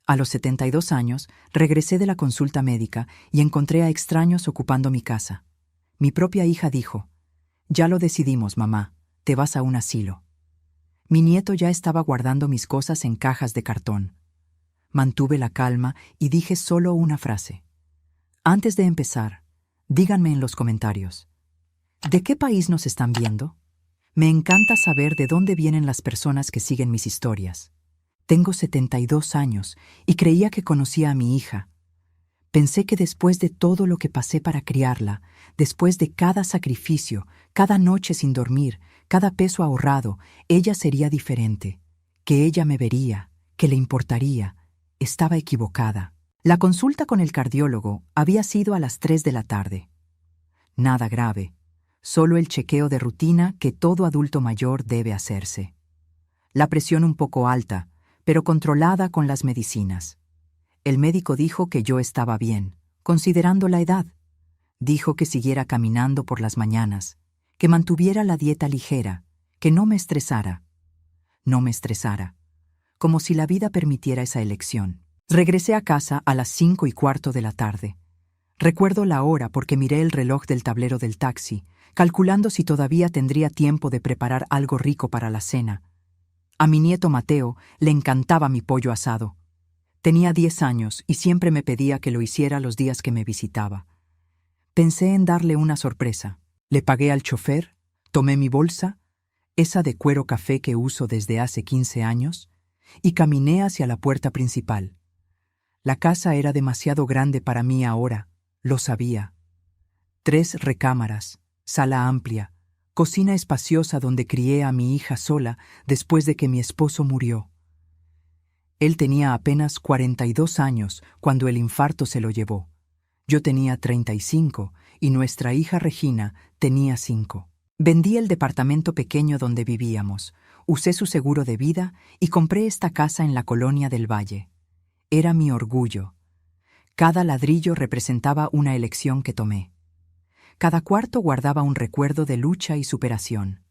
A los 72 años, regresé de la consulta médica y encontré a extraños ocupando mi casa. Mi propia hija dijo: «Ya lo decidimos, mamá, te vas a un asilo». Mi nieto ya estaba guardando mis cosas en cajas de cartón. Mantuve la calma y dije solo una frase. Antes de empezar, díganme en los comentarios, ¿de qué país nos están viendo? Me encanta saber de dónde vienen las personas que siguen mis historias. Tengo 72 años y creía que conocía a mi hija. Pensé que después de todo lo que pasé para criarla, después de cada sacrificio, cada noche sin dormir, cada peso ahorrado, ella sería diferente, que ella me vería, que le importaría. Estaba equivocada. La consulta con el cardiólogo había sido a las 3 de la tarde. Nada grave, solo el chequeo de rutina que todo adulto mayor debe hacerse. La presión un poco alta, pero controlada con las medicinas. El médico dijo que yo estaba bien, considerando la edad. Dijo que siguiera caminando por las mañanas, que mantuviera la dieta ligera, que no me estresara. No me estresara, como si la vida permitiera esa elección. Regresé a casa a las 5:15 de la tarde. Recuerdo la hora porque miré el reloj del tablero del taxi, calculando si todavía tendría tiempo de preparar algo rico para la cena. A mi nieto Mateo le encantaba mi pollo asado. Tenía 10 años y siempre me pedía que lo hiciera los días que me visitaba. Pensé en darle una sorpresa. Le pagué al chofer, tomé mi bolsa, esa de cuero café que uso desde hace 15 años, y caminé hacia la puerta principal. La casa era demasiado grande para mí ahora, lo sabía. 3 recámaras, sala amplia, cocina espaciosa donde crié a mi hija sola después de que mi esposo murió. Él tenía apenas 42 años cuando el infarto se lo llevó. Yo tenía 35 y nuestra hija Regina tenía 5. Vendí el departamento pequeño donde vivíamos, usé su seguro de vida y compré esta casa en la colonia del Valle. Era mi orgullo. Cada ladrillo representaba una elección que tomé. Cada cuarto guardaba un recuerdo de lucha y superación.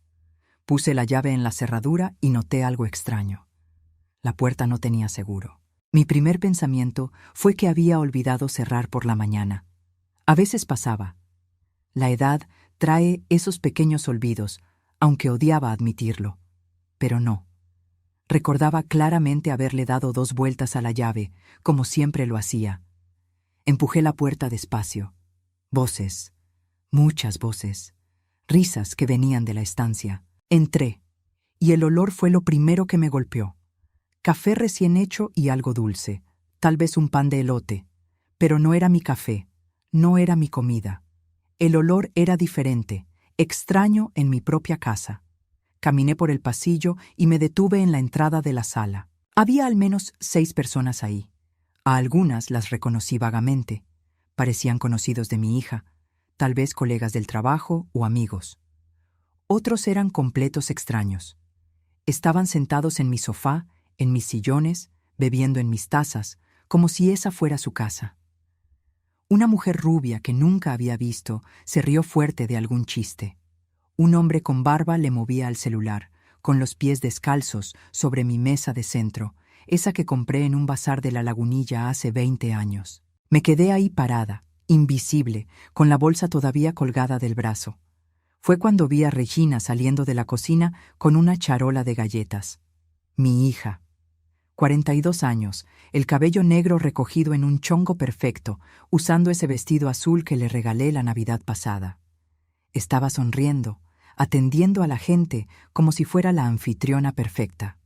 Puse la llave en la cerradura y noté algo extraño. La puerta no tenía seguro. Mi primer pensamiento fue que había olvidado cerrar por la mañana. A veces pasaba. La edad trae esos pequeños olvidos, aunque odiaba admitirlo. Pero no. Recordaba claramente haberle dado 2 vueltas a la llave, como siempre lo hacía. Empujé la puerta despacio. Voces. Muchas voces, risas que venían de la estancia. Entré, y el olor fue lo primero que me golpeó. Café recién hecho y algo dulce, tal vez un pan de elote, pero no era mi café, no era mi comida. El olor era diferente, extraño en mi propia casa. Caminé por el pasillo y me detuve en la entrada de la sala. Había al menos 6 personas ahí. A algunas las reconocí vagamente. Parecían conocidos de mi hija, tal vez colegas del trabajo o amigos. Otros eran completos extraños. Estaban sentados en mi sofá, en mis sillones, bebiendo en mis tazas, como si esa fuera su casa. Una mujer rubia que nunca había visto se rió fuerte de algún chiste. Un hombre con barba le movía al celular, con los pies descalzos sobre mi mesa de centro, esa que compré en un bazar de La Lagunilla hace 20 años. Me quedé ahí parada, invisible, con la bolsa todavía colgada del brazo. Fue cuando vi a Regina saliendo de la cocina con una charola de galletas. Mi hija. 42 años, el cabello negro recogido en un chongo perfecto, usando ese vestido azul que le regalé la Navidad pasada. Estaba sonriendo, atendiendo a la gente como si fuera la anfitriona perfecta.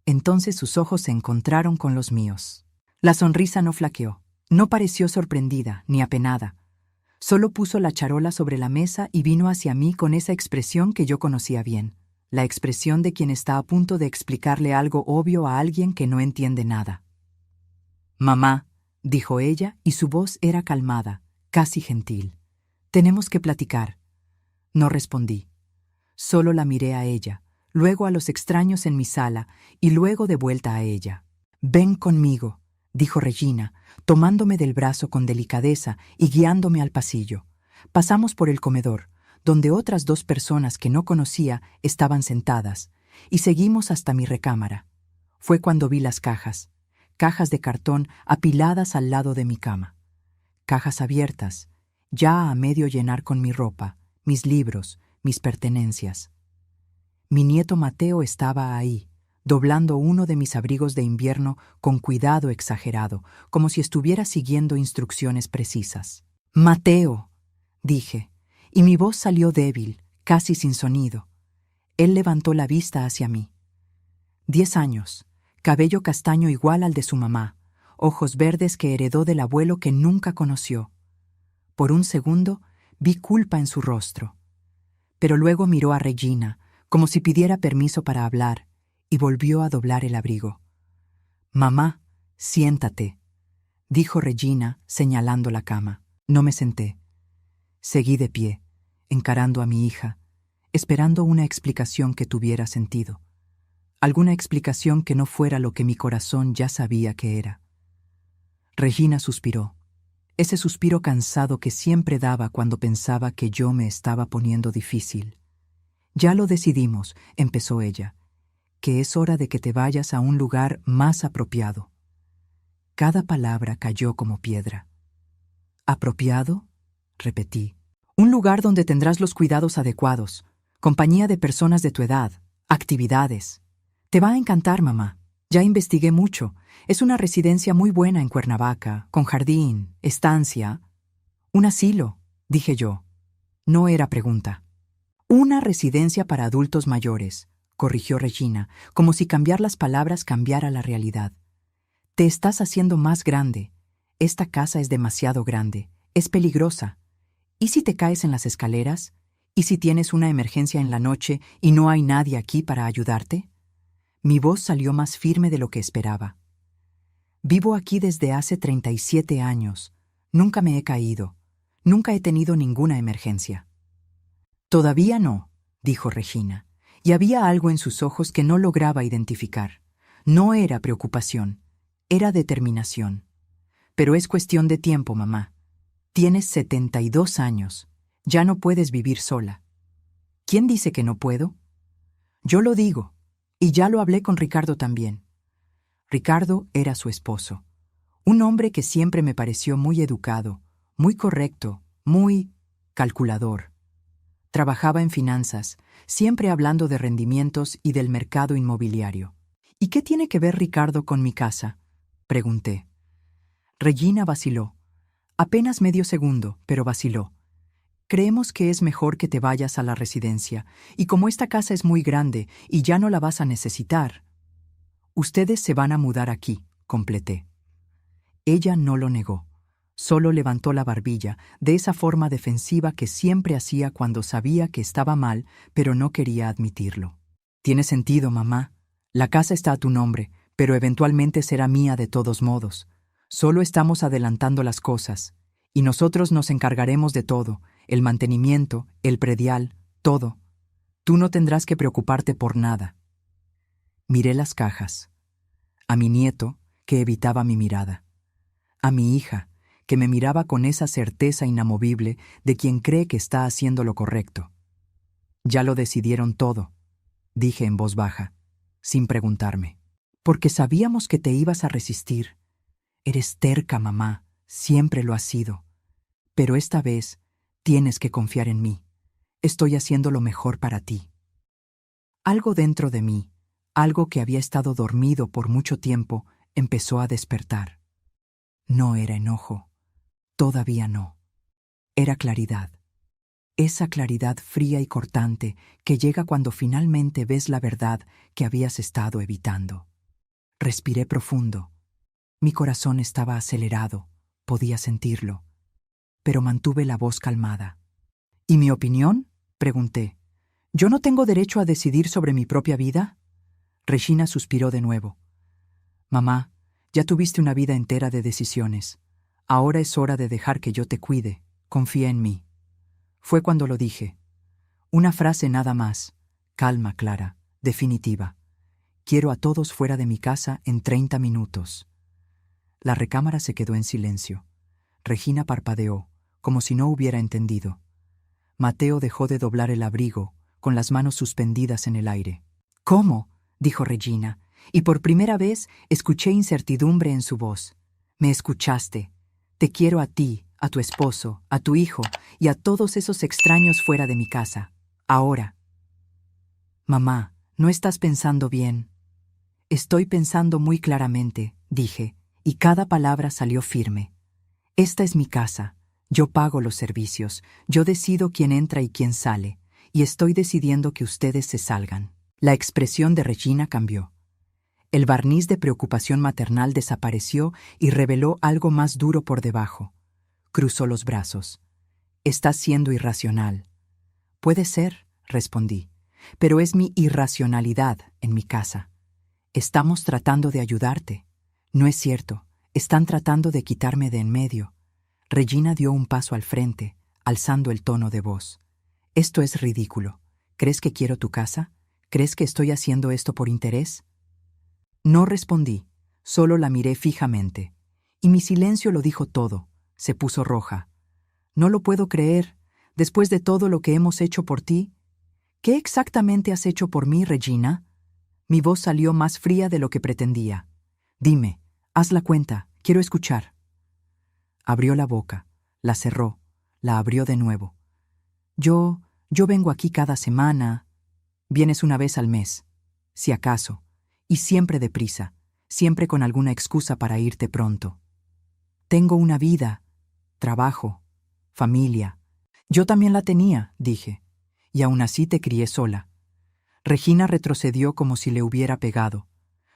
Entonces sus ojos se encontraron con los míos. La sonrisa no flaqueó. No pareció sorprendida ni apenada. Solo puso la charola sobre la mesa y vino hacia mí con esa expresión que yo conocía bien, la expresión de quien está a punto de explicarle algo obvio a alguien que no entiende nada. «Mamá», dijo ella, y su voz era calmada, casi gentil. «Tenemos que platicar». No respondí. Solo la miré a ella, luego a los extraños en mi sala y luego de vuelta a ella. «Ven conmigo», dijo Regina, tomándome del brazo con delicadeza y guiándome al pasillo. Pasamos por el comedor, donde otras 2 personas que no conocía estaban sentadas, y seguimos hasta mi recámara. Fue cuando vi las cajas cajas de cartón apiladas al lado de mi cama. Cajas abiertas, ya a medio llenar con mi ropa, mis libros, mis pertenencias. Mi nieto Mateo estaba ahí, doblando uno de mis abrigos de invierno con cuidado exagerado, como si estuviera siguiendo instrucciones precisas. «Mateo», dije, y mi voz salió débil, casi sin sonido. Él levantó la vista hacia mí. 10 años, cabello castaño igual al de su mamá, ojos verdes que heredó del abuelo que nunca conoció. Por un segundo vi culpa en su rostro. Pero luego miró a Regina, como si pidiera permiso para hablar, y volvió a doblar el abrigo. «Mamá, siéntate», dijo Regina, señalando la cama. No me senté. Seguí de pie, encarando a mi hija, esperando una explicación que tuviera sentido. Alguna explicación que no fuera lo que mi corazón ya sabía que era. Regina suspiró. Ese suspiro cansado que siempre daba cuando pensaba que yo me estaba poniendo difícil. «Ya lo decidimos», empezó ella, «que es hora de que te vayas a un lugar más apropiado». Cada palabra cayó como piedra. «¿Apropiado?», repetí. «Un lugar donde tendrás los cuidados adecuados, compañía de personas de tu edad, actividades. Te va a encantar, mamá. Ya investigué mucho. Es una residencia muy buena en Cuernavaca, con jardín, estancia». «Un asilo», dije yo. No era pregunta. «Una residencia para adultos mayores», corrigió Regina, como si cambiar las palabras cambiara la realidad. «Te estás haciendo más grande. Esta casa es demasiado grande. Es peligrosa. ¿Y si te caes en las escaleras? ¿Y si tienes una emergencia en la noche y no hay nadie aquí para ayudarte?» Mi voz salió más firme de lo que esperaba. «Vivo aquí desde hace 37 años. Nunca me he caído. Nunca he tenido ninguna emergencia». «Todavía no», dijo Regina, y había algo en sus ojos que no lograba identificar. No era preocupación, era determinación. «Pero es cuestión de tiempo, mamá. Tienes 72 años. Ya no puedes vivir sola». «¿Quién dice que no puedo?» «Yo lo digo, y ya lo hablé con Ricardo también». Ricardo era su esposo, un hombre que siempre me pareció muy educado, muy correcto, muy calculador. Trabajaba en finanzas, siempre hablando de rendimientos y del mercado inmobiliario. «¿Y qué tiene que ver Ricardo con mi casa?», pregunté. Regina vaciló. Apenas medio segundo, pero vaciló. «Creemos que es mejor que te vayas a la residencia, y como esta casa es muy grande y ya no la vas a necesitar». «Ustedes se van a mudar aquí», completé. Ella no lo negó. Solo levantó la barbilla, de esa forma defensiva que siempre hacía cuando sabía que estaba mal, pero no quería admitirlo. «Tiene sentido, mamá. La casa está a tu nombre, pero eventualmente será mía de todos modos. Solo estamos adelantando las cosas, y nosotros nos encargaremos de todo, el mantenimiento, el predial, todo. Tú no tendrás que preocuparte por nada». Miré las cajas. A mi nieto, que evitaba mi mirada. A mi hija, que me miraba con esa certeza inamovible de quien cree que está haciendo lo correcto. «Ya lo decidieron todo», dije en voz baja, sin preguntarme. «Porque sabíamos que te ibas a resistir. Eres terca, mamá, siempre lo has sido. Pero esta vez tienes que confiar en mí. Estoy haciendo lo mejor para ti». Algo dentro de mí, algo que había estado dormido por mucho tiempo, empezó a despertar. No era enojo. Todavía no. Era claridad. Esa claridad fría y cortante que llega cuando finalmente ves la verdad que habías estado evitando. Respiré profundo. Mi corazón estaba acelerado, podía sentirlo, pero mantuve la voz calmada. «¿Y mi opinión?», pregunté. «¿Yo no tengo derecho a decidir sobre mi propia vida?». Regina suspiró de nuevo. «Mamá, ya tuviste una vida entera de decisiones. Ahora es hora de dejar que yo te cuide. Confía en mí». Fue cuando lo dije. Una frase nada más. Calma, Clara, definitiva. «Quiero a todos fuera de mi casa en 30 minutos». La recámara se quedó en silencio. Regina parpadeó, como si no hubiera entendido. Mateo dejó de doblar el abrigo, con las manos suspendidas en el aire. «¿Cómo?», dijo Regina, y por primera vez escuché incertidumbre en su voz. Me escuchaste. Te quiero a ti, a tu esposo, a tu hijo y a todos esos extraños fuera de mi casa. Ahora. Mamá, no estás pensando bien. Estoy pensando muy claramente, dije, y cada palabra salió firme. Esta es mi casa. Yo pago los servicios, yo decido quién entra y quién sale, y estoy decidiendo que ustedes se salgan. La expresión de Regina cambió. El barniz de preocupación maternal desapareció y reveló algo más duro por debajo. Cruzó los brazos. Estás siendo irracional. Puede ser, respondí, pero es mi irracionalidad en mi casa. Estamos tratando de ayudarte. No es cierto, están tratando de quitarme de en medio. Regina dio un paso al frente, alzando el tono de voz. Esto es ridículo. ¿Crees que quiero tu casa? ¿Crees que estoy haciendo esto por interés? No respondí, solo la miré fijamente. Y mi silencio lo dijo todo. Se puso roja. No lo puedo creer. Después de todo lo que hemos hecho por ti. ¿Qué exactamente has hecho por mí, Regina? Mi voz salió más fría de lo que pretendía. Dime, haz la cuenta, quiero escuchar. Abrió la boca, la cerró, la abrió de nuevo. Yo vengo aquí cada semana. Vienes una vez al mes, si acaso, y siempre deprisa, siempre con alguna excusa para irte pronto. Tengo una vida, trabajo, familia. Yo también la tenía, dije, y aún así te crié sola. Regina retrocedió como si le hubiera pegado.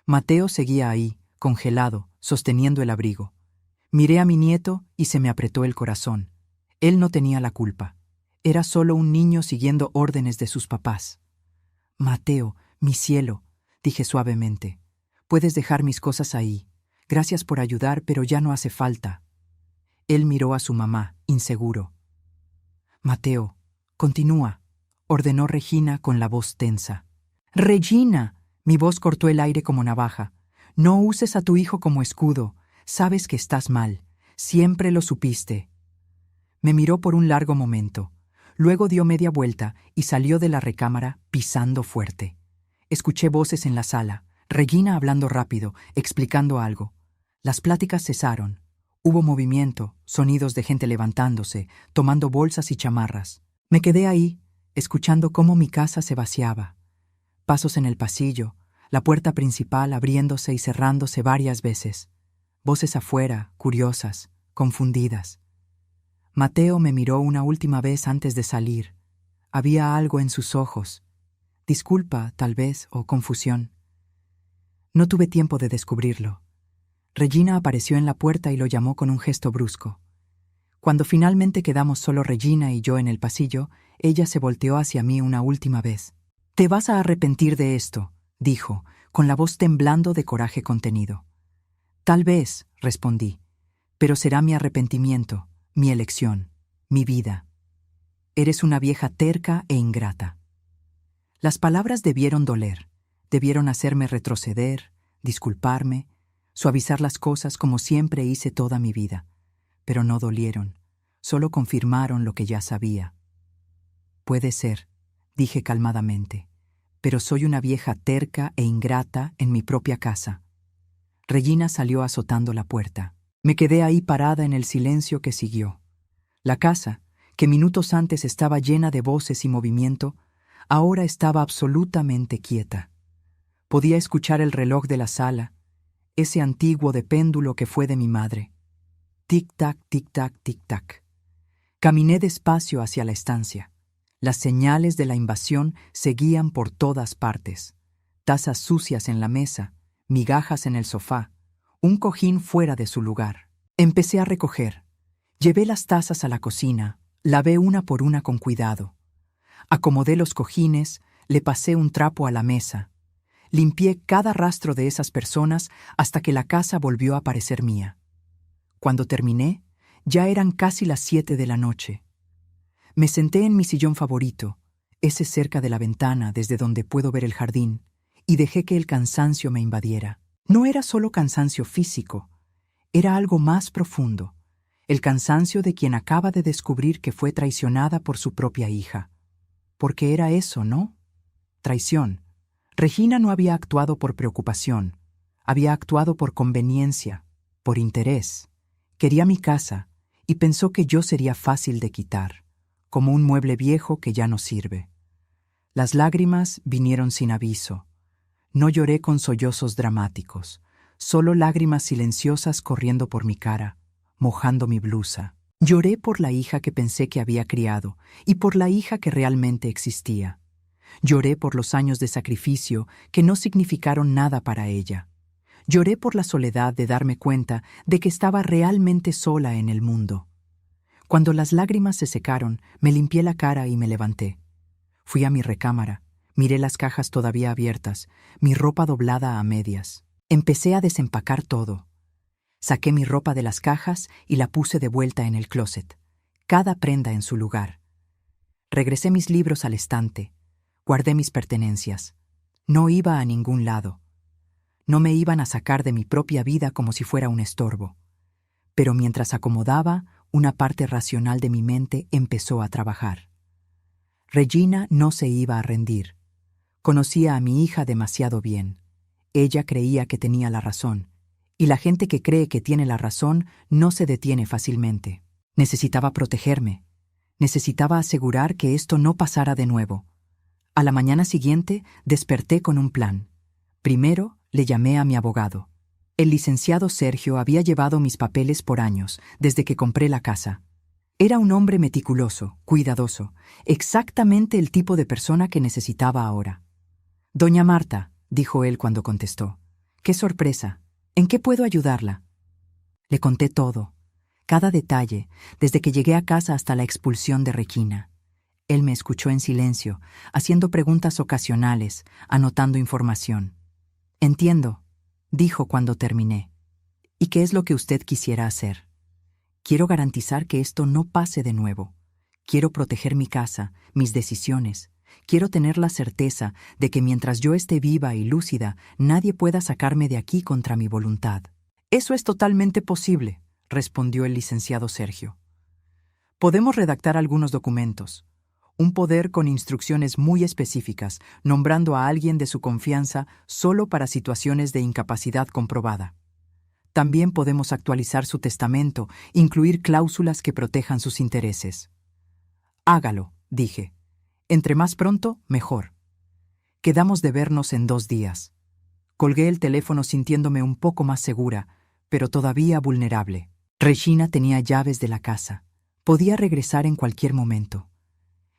Mateo seguía ahí, congelado, sosteniendo el abrigo. Miré a mi nieto y se me apretó el corazón. Él no tenía la culpa. Era solo un niño siguiendo órdenes de sus papás. Mateo, mi cielo, dije suavemente, puedes dejar mis cosas ahí. Gracias por ayudar, pero ya no hace falta. Él miró a su mamá, inseguro. Mateo, continúa, ordenó Regina con la voz tensa. ¡Regina! Mi voz cortó el aire como navaja. No uses a tu hijo como escudo. Sabes que estás mal. Siempre lo supiste. Me miró por un largo momento. Luego dio media vuelta y salió de la recámara pisando fuerte. Escuché voces en la sala, Regina hablando rápido, explicando algo. Las pláticas cesaron. Hubo movimiento, sonidos de gente levantándose, tomando bolsas y chamarras. Me quedé ahí, escuchando cómo mi casa se vaciaba. Pasos en el pasillo, la puerta principal abriéndose y cerrándose varias veces. Voces afuera, curiosas, confundidas. Mateo me miró una última vez antes de salir. Había algo en sus ojos. Disculpa, tal vez, o confusión. No tuve tiempo de descubrirlo. Regina apareció en la puerta y lo llamó con un gesto brusco. Cuando finalmente quedamos solo Regina y yo en el pasillo, ella se volteó hacia mí una última vez. «Te vas a arrepentir de esto», dijo, con la voz temblando de coraje contenido. «Tal vez», respondí, «pero será mi arrepentimiento, mi elección, mi vida. Eres una vieja terca e ingrata». Las palabras debieron doler, debieron hacerme retroceder, disculparme, suavizar las cosas como siempre hice toda mi vida, pero no dolieron, solo confirmaron lo que ya sabía. «Puede ser», dije calmadamente, «pero soy una vieja terca e ingrata en mi propia casa». Regina salió azotando la puerta. Me quedé ahí parada en el silencio que siguió. La casa, que minutos antes estaba llena de voces y movimiento, ahora estaba absolutamente quieta. Podía escuchar el reloj de la sala, ese antiguo de péndulo que fue de mi madre. Tic-tac, tic-tac, tic-tac. Caminé despacio hacia la estancia. Las señales de la invasión seguían por todas partes. Tazas sucias en la mesa, migajas en el sofá, un cojín fuera de su lugar. Empecé a recoger. Llevé las tazas a la cocina, lavé una por una con cuidado. Acomodé los cojines, le pasé un trapo a la mesa. Limpié cada rastro de esas personas hasta que la casa volvió a parecer mía. Cuando terminé, ya eran casi las 7 de la noche. Me senté en mi sillón favorito, ese cerca de la ventana desde donde puedo ver el jardín, y dejé que el cansancio me invadiera. No era solo cansancio físico, era algo más profundo, el cansancio de quien acaba de descubrir que fue traicionada por su propia hija. Porque era eso, ¿no? Traición. Regina no había actuado por preocupación, había actuado por conveniencia, por interés. Quería mi casa y pensó que yo sería fácil de quitar, como un mueble viejo que ya no sirve. Las lágrimas vinieron sin aviso. No lloré con sollozos dramáticos, solo lágrimas silenciosas corriendo por mi cara, mojando mi blusa. Lloré por la hija que pensé que había criado y por la hija que realmente existía. Lloré por los años de sacrificio que no significaron nada para ella. Lloré por la soledad de darme cuenta de que estaba realmente sola en el mundo. Cuando las lágrimas se secaron, me limpié la cara y me levanté. Fui a mi recámara, miré las cajas todavía abiertas, mi ropa doblada a medias. Empecé a desempacar todo. Saqué mi ropa de las cajas y la puse de vuelta en el closet, cada prenda en su lugar. Regresé mis libros al estante, guardé mis pertenencias. No iba a ningún lado. No me iban a sacar de mi propia vida como si fuera un estorbo. Pero mientras acomodaba, una parte racional de mi mente empezó a trabajar. Regina no se iba a rendir. Conocía a mi hija demasiado bien. Ella creía que tenía la razón, y la gente que cree que tiene la razón no se detiene fácilmente. Necesitaba protegerme. Necesitaba asegurar que esto no pasara de nuevo. A la mañana siguiente desperté con un plan. Primero, le llamé a mi abogado. El licenciado Sergio había llevado mis papeles por años, desde que compré la casa. Era un hombre meticuloso, cuidadoso, exactamente el tipo de persona que necesitaba ahora. «Doña Marta», dijo él cuando contestó. «¡Qué sorpresa! ¿En qué puedo ayudarla?» Le conté todo, cada detalle, desde que llegué a casa hasta la expulsión de Regina. Él me escuchó en silencio, haciendo preguntas ocasionales, anotando información. «Entiendo», dijo cuando terminé. «¿Y qué es lo que usted quisiera hacer?» «Quiero garantizar que esto no pase de nuevo. Quiero proteger mi casa, mis decisiones. Quiero tener la certeza de que mientras yo esté viva y lúcida, nadie pueda sacarme de aquí contra mi voluntad». «Eso es totalmente posible», respondió el licenciado Sergio. «Podemos redactar algunos documentos. Un poder con instrucciones muy específicas, nombrando a alguien de su confianza solo para situaciones de incapacidad comprobada. También podemos actualizar su testamento, incluir cláusulas que protejan sus intereses». «Hágalo», dije. «Entre más pronto, mejor. Quedamos de vernos en 2 días». Colgué el teléfono sintiéndome un poco más segura, pero todavía vulnerable. Regina tenía llaves de la casa. Podía regresar en cualquier momento.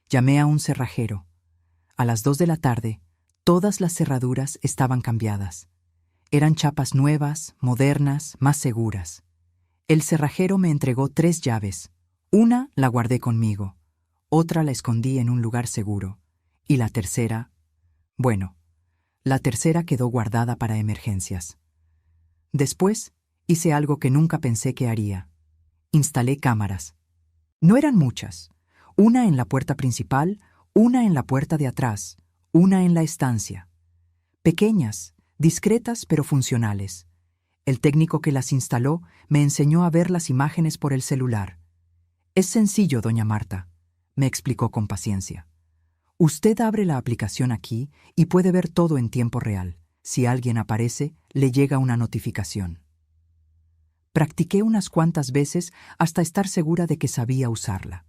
Llamé a un cerrajero. A las 2 de la tarde, todas las cerraduras estaban cambiadas. Eran chapas nuevas, modernas, más seguras. El cerrajero me entregó 3 llaves. Una la guardé conmigo, otra la escondí en un lugar seguro, y la tercera, la tercera quedó guardada para emergencias. Después, hice algo que nunca pensé que haría. Instalé cámaras. No eran muchas. Una en la puerta principal, una en la puerta de atrás, una en la estancia. Pequeñas, discretas pero funcionales. El técnico que las instaló me enseñó a ver las imágenes por el celular. «Es sencillo, doña Marta», me explicó con paciencia. «Usted abre la aplicación aquí y puede ver todo en tiempo real. Si alguien aparece, le llega una notificación». Practiqué unas cuantas veces hasta estar segura de que sabía usarla.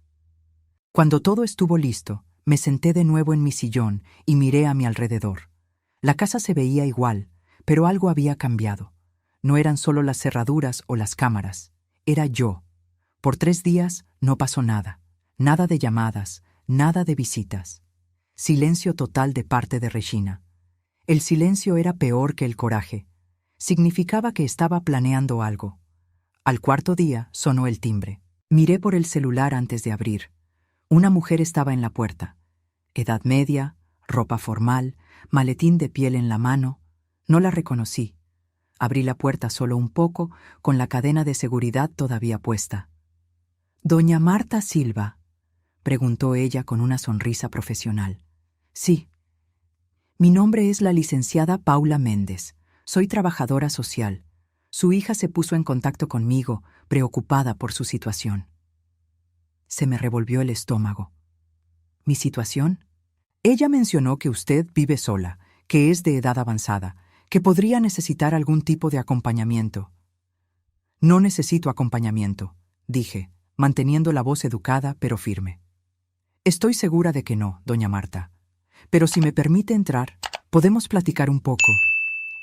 Cuando todo estuvo listo, me senté de nuevo en mi sillón y miré a mi alrededor. La casa se veía igual, pero algo había cambiado. No eran solo las cerraduras o las cámaras, era yo. Por 3 días no pasó nada. Nada de llamadas, nada de visitas. Silencio total de parte de Regina. El silencio era peor que el coraje. Significaba que estaba planeando algo. Al 4.º día sonó el timbre. Miré por el celular antes de abrir. Una mujer estaba en la puerta. Edad media, ropa formal, maletín de piel en la mano. No la reconocí. Abrí la puerta solo un poco, con la cadena de seguridad todavía puesta. «¿Doña Marta Silva?», preguntó ella con una sonrisa profesional. «Sí. Mi nombre es la licenciada Paula Méndez. Soy trabajadora social. Su hija se puso en contacto conmigo, preocupada por su situación». Se me revolvió el estómago. ¿Mi situación? Ella mencionó que usted vive sola, que es de edad avanzada, que podría necesitar algún tipo de acompañamiento. No necesito acompañamiento, dije, manteniendo la voz educada pero firme. Estoy segura de que no, doña Marta. Pero si me permite entrar, podemos platicar un poco.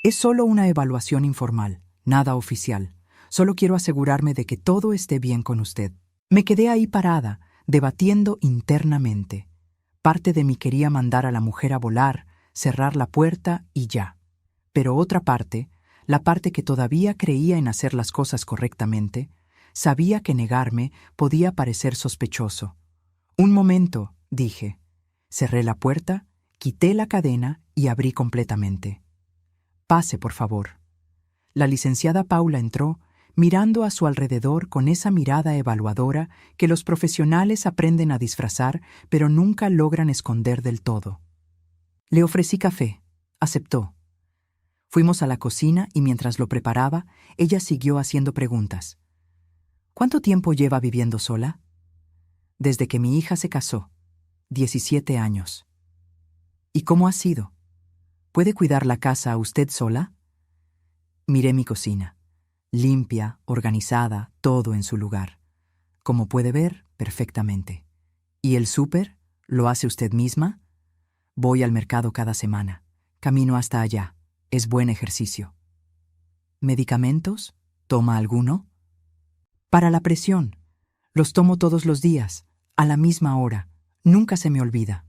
Es solo una evaluación informal, nada oficial. Solo quiero asegurarme de que todo esté bien con usted. Me quedé ahí parada, debatiendo internamente. Parte de mí quería mandar a la mujer a volar, cerrar la puerta y ya. Pero otra parte, la parte que todavía creía en hacer las cosas correctamente, sabía que negarme podía parecer sospechoso. Un momento, dije. Cerré la puerta, quité la cadena y abrí completamente. Pase, por favor. La licenciada Paula entró, mirando a su alrededor con esa mirada evaluadora que los profesionales aprenden a disfrazar, pero nunca logran esconder del todo. Le ofrecí café. Aceptó. Fuimos a la cocina y mientras lo preparaba, ella siguió haciendo preguntas. ¿Cuánto tiempo lleva viviendo sola? Desde que mi hija se casó. 17 años. ¿Y cómo ha sido? ¿Puede cuidar la casa usted sola? Miré mi cocina. Limpia, organizada, todo en su lugar. Como puede ver, perfectamente. ¿Y el súper? ¿Lo hace usted misma? Voy al mercado cada semana. Camino hasta allá. Es buen ejercicio. ¿Medicamentos? ¿Toma alguno? Para la presión. Los tomo todos los días, a la misma hora. Nunca se me olvida.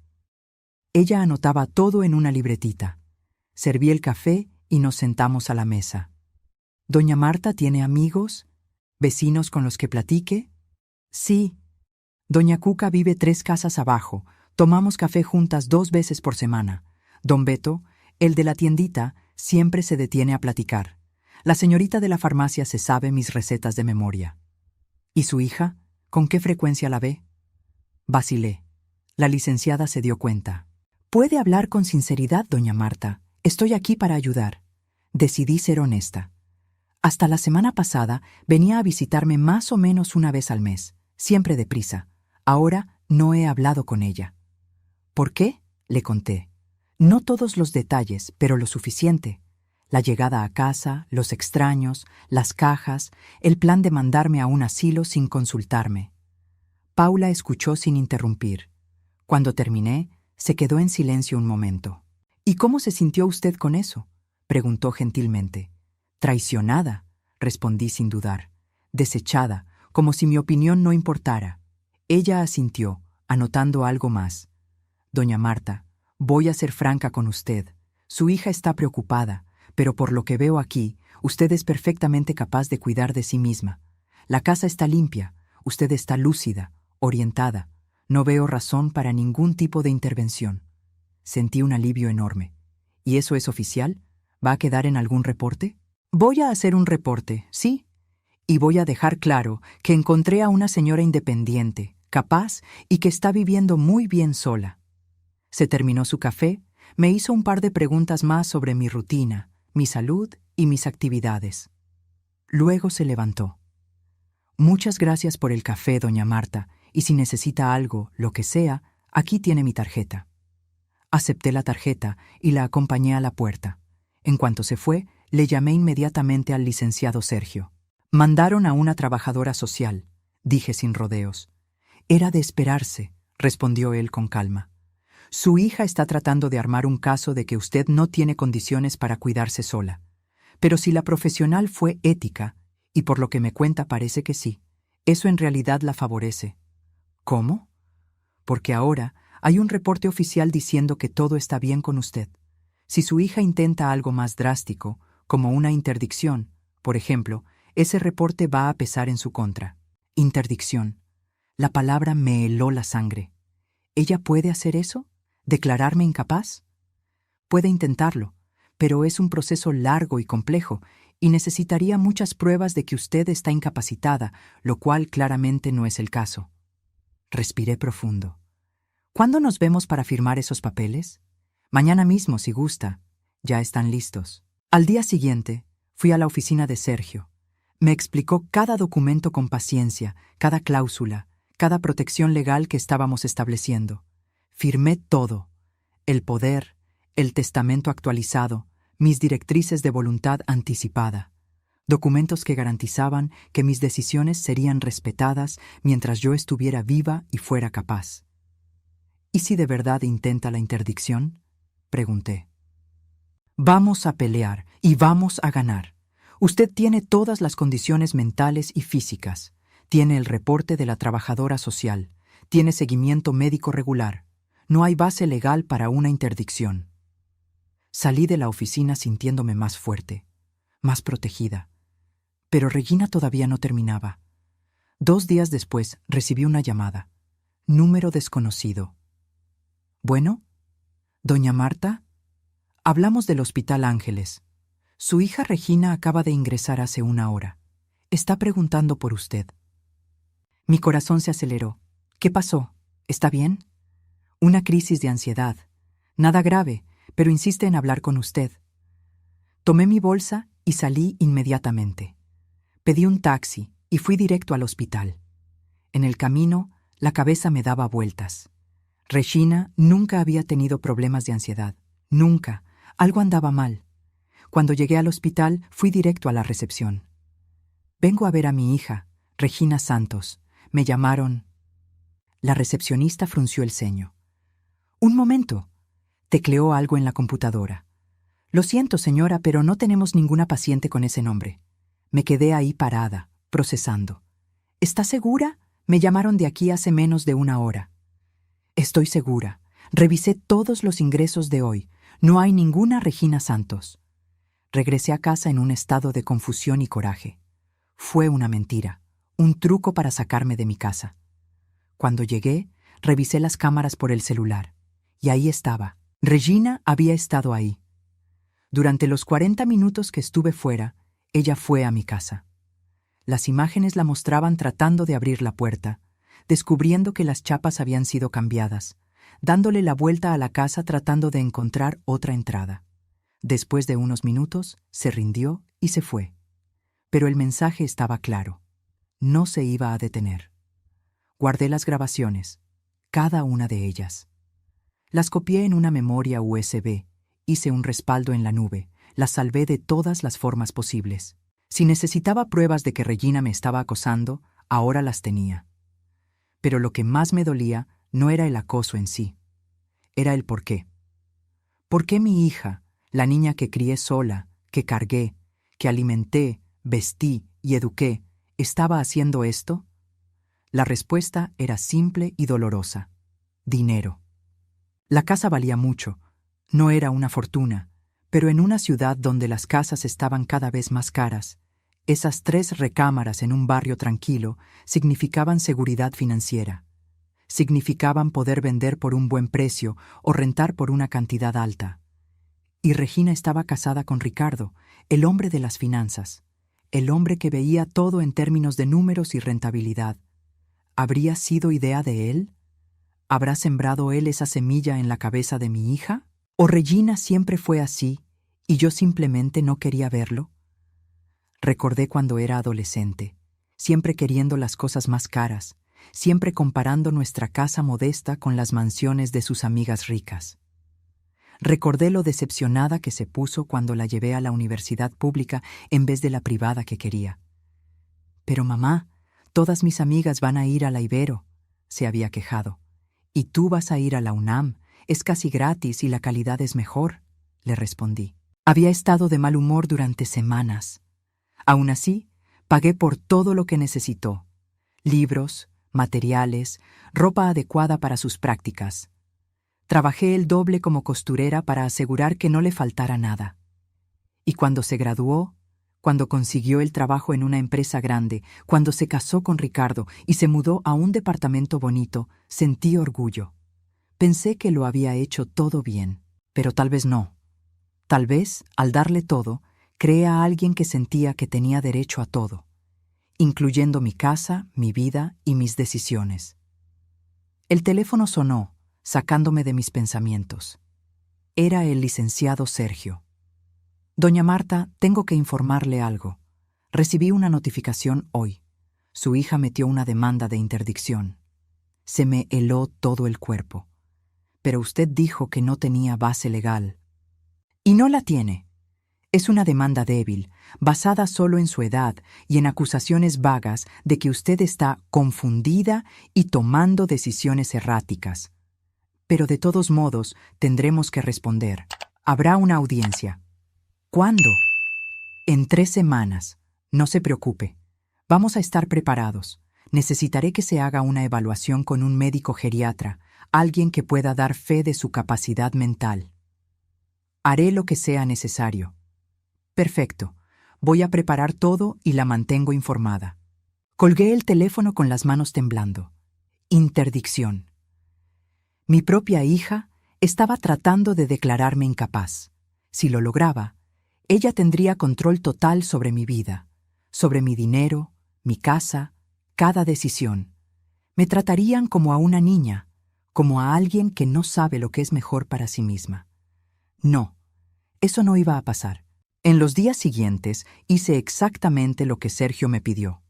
Ella anotaba todo en una libretita. Serví el café y nos sentamos a la mesa. ¿Doña Marta tiene amigos? ¿Vecinos con los que platique? Sí. Doña Cuca vive 3 casas abajo. Tomamos café juntas 2 veces por semana. Don Beto, el de la tiendita, siempre se detiene a platicar. La señorita de la farmacia se sabe mis recetas de memoria. ¿Y su hija? ¿Con qué frecuencia la ve? Vacilé. La licenciada se dio cuenta. Puede hablar con sinceridad, doña Marta. Estoy aquí para ayudar. Decidí ser honesta. Hasta la semana pasada venía a visitarme más o menos una vez al mes, siempre deprisa. Ahora no he hablado con ella. ¿Por qué? Le conté. No todos los detalles, pero lo suficiente. La llegada a casa, los extraños, las cajas, el plan de mandarme a un asilo sin consultarme. Paula escuchó sin interrumpir. Cuando terminé, se quedó en silencio un momento. ¿Y cómo se sintió usted con eso? Preguntó gentilmente. Traicionada, respondí sin dudar. Desechada, como si mi opinión no importara. Ella asintió, anotando algo más. Doña Marta, voy a ser franca con usted. Su hija está preocupada, pero por lo que veo aquí, usted es perfectamente capaz de cuidar de sí misma. La casa está limpia, usted está lúcida, orientada. No veo razón para ningún tipo de intervención. Sentí un alivio enorme. ¿Y eso es oficial? ¿Va a quedar en algún reporte? Voy a hacer un reporte, sí. Y voy a dejar claro que encontré a una señora independiente, capaz y que está viviendo muy bien sola. Se terminó su café, me hizo un par de preguntas más sobre mi rutina, mi salud y mis actividades. Luego se levantó. Muchas gracias por el café, doña Marta, y si necesita algo, lo que sea, aquí tiene mi tarjeta. Acepté la tarjeta y la acompañé a la puerta. En cuanto se fue, le llamé inmediatamente al licenciado Sergio. Mandaron a una trabajadora social, dije sin rodeos. Era de esperarse, respondió él con calma. Su hija está tratando de armar un caso de que usted no tiene condiciones para cuidarse sola. Pero si la profesional fue ética, y por lo que me cuenta parece que sí, eso en realidad la favorece. ¿Cómo? Porque ahora hay un reporte oficial diciendo que todo está bien con usted. Si su hija intenta algo más drástico, como una interdicción, por ejemplo, ese reporte va a pesar en su contra. Interdicción. La palabra me heló la sangre. ¿Ella puede hacer eso? ¿Declararme incapaz? Puede intentarlo, pero es un proceso largo y complejo, y necesitaría muchas pruebas de que usted está incapacitada, lo cual claramente no es el caso. Respiré profundo. ¿Cuándo nos vemos para firmar esos papeles? Mañana mismo, si gusta. Ya están listos. Al día siguiente, fui a la oficina de Sergio. Me explicó cada documento con paciencia, cada cláusula, cada protección legal que estábamos estableciendo. Firmé todo. El poder, el testamento actualizado, mis directrices de voluntad anticipada, documentos que garantizaban que mis decisiones serían respetadas mientras yo estuviera viva y fuera capaz. ¿Y si de verdad intenta la interdicción?, pregunté. Vamos a pelear y vamos a ganar. Usted tiene todas las condiciones mentales y físicas. Tiene el reporte de la trabajadora social. Tiene seguimiento médico regular. No hay base legal para una interdicción. Salí de la oficina sintiéndome más fuerte, más protegida. Pero Regina todavía no terminaba. 2 días después recibí una llamada. Número desconocido. ¿Bueno? ¿Doña Marta? Hablamos del Hospital Ángeles. Su hija Regina acaba de ingresar hace 1 hora. Está preguntando por usted. Mi corazón se aceleró. ¿Qué pasó? ¿Está bien? Una crisis de ansiedad. Nada grave, pero insiste en hablar con usted. Tomé mi bolsa y salí inmediatamente. Pedí un taxi y fui directo al hospital. En el camino, la cabeza me daba vueltas. Regina nunca había tenido problemas de ansiedad. Nunca. Algo andaba mal. Cuando llegué al hospital, fui directo a la recepción. Vengo a ver a mi hija, Regina Santos. Me llamaron. La recepcionista frunció el ceño. Un momento. Tecleó algo en la computadora. Lo siento, señora, pero no tenemos ninguna paciente con ese nombre. Me quedé ahí parada, procesando. ¿Está segura? Me llamaron de aquí hace menos de 1 hora. Estoy segura. Revisé todos los ingresos de hoy. No hay ninguna Regina Santos. Regresé a casa en un estado de confusión y coraje. Fue una mentira, un truco para sacarme de mi casa. Cuando llegué, revisé las cámaras por el celular. Y ahí estaba. Regina había estado ahí. Durante los 40 minutos que estuve fuera, ella fue a mi casa. Las imágenes la mostraban tratando de abrir la puerta, descubriendo que las chapas habían sido cambiadas, dándole la vuelta a la casa tratando de encontrar otra entrada. Después de unos minutos, se rindió y se fue. Pero el mensaje estaba claro. No se iba a detener. Guardé las grabaciones, cada una de ellas. Las copié en una memoria USB, hice un respaldo en la nube, las salvé de todas las formas posibles. Si necesitaba pruebas de que Regina me estaba acosando, ahora las tenía. Pero lo que más me dolía no era el acoso en sí, era el por qué. ¿Por qué mi hija, la niña que crié sola, que cargué, que alimenté, vestí y eduqué, estaba haciendo esto? La respuesta era simple y dolorosa. Dinero. La casa valía mucho. No era una fortuna, pero en una ciudad donde las casas estaban cada vez más caras, esas 3 recámaras en un barrio tranquilo significaban seguridad financiera. Significaban poder vender por un buen precio o rentar por una cantidad alta. Y Regina estaba casada con Ricardo, el hombre de las finanzas, el hombre que veía todo en términos de números y rentabilidad. ¿Habría sido idea de él? ¿Habrá sembrado él esa semilla en la cabeza de mi hija? ¿O Regina siempre fue así y yo simplemente no quería verlo? Recordé cuando era adolescente, siempre queriendo las cosas más caras, siempre comparando nuestra casa modesta con las mansiones de sus amigas ricas. Recordé lo decepcionada que se puso cuando la llevé a la universidad pública en vez de la privada que quería. Pero mamá, todas mis amigas van a ir a la Ibero, se había quejado. Y tú vas a ir a la UNAM, es casi gratis y la calidad es mejor, le respondí. Había estado de mal humor durante semanas. Aún así, pagué por todo lo que necesitó. Libros, materiales, ropa adecuada para sus prácticas. Trabajé el doble como costurera para asegurar que no le faltara nada. Y cuando se graduó, cuando consiguió el trabajo en una empresa grande, cuando se casó con Ricardo y se mudó a un departamento bonito, sentí orgullo. Pensé que lo había hecho todo bien, pero tal vez no. Tal vez, al darle todo, creé a alguien que sentía que tenía derecho a todo, incluyendo mi casa, mi vida y mis decisiones. El teléfono sonó, sacándome de mis pensamientos. Era el licenciado Sergio. Doña Marta, tengo que informarle algo. Recibí una notificación hoy. Su hija metió una demanda de interdicción. Se me heló todo el cuerpo. Pero usted dijo que no tenía base legal. Y no la tiene. Es una demanda débil, basada solo en su edad y en acusaciones vagas de que usted está confundida y tomando decisiones erráticas. Pero de todos modos, tendremos que responder. Habrá una audiencia. ¿Cuándo? En 3 semanas. No se preocupe. Vamos a estar preparados. Necesitaré que se haga una evaluación con un médico geriatra, alguien que pueda dar fe de su capacidad mental. Haré lo que sea necesario. Perfecto. Voy a preparar todo y la mantengo informada. Colgué el teléfono con las manos temblando. Interdicción. Mi propia hija estaba tratando de declararme incapaz. Si lo lograba, ella tendría control total sobre mi vida, sobre mi dinero, mi casa, cada decisión. Me tratarían como a una niña, como a alguien que no sabe lo que es mejor para sí misma. No, eso no iba a pasar. En los días siguientes hice exactamente lo que Sergio me pidió.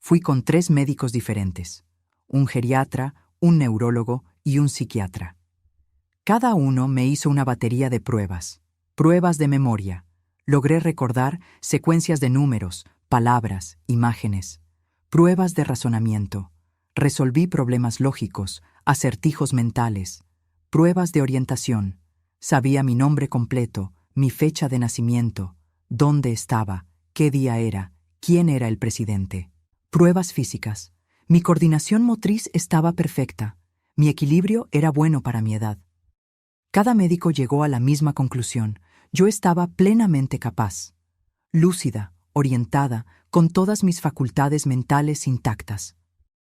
Fui con 3 médicos diferentes, un geriatra, un neurólogo y un psiquiatra. Cada uno me hizo una batería de pruebas de memoria. Logré recordar secuencias de números, palabras, imágenes, pruebas de razonamiento. Resolví problemas lógicos, acertijos mentales, pruebas de orientación. Sabía mi nombre completo, mi fecha de nacimiento, dónde estaba, qué día era, quién era el presidente. Pruebas físicas. Mi coordinación motriz estaba perfecta. Mi equilibrio era bueno para mi edad. Cada médico llegó a la misma conclusión. Yo estaba plenamente capaz, lúcida, orientada, con todas mis facultades mentales intactas.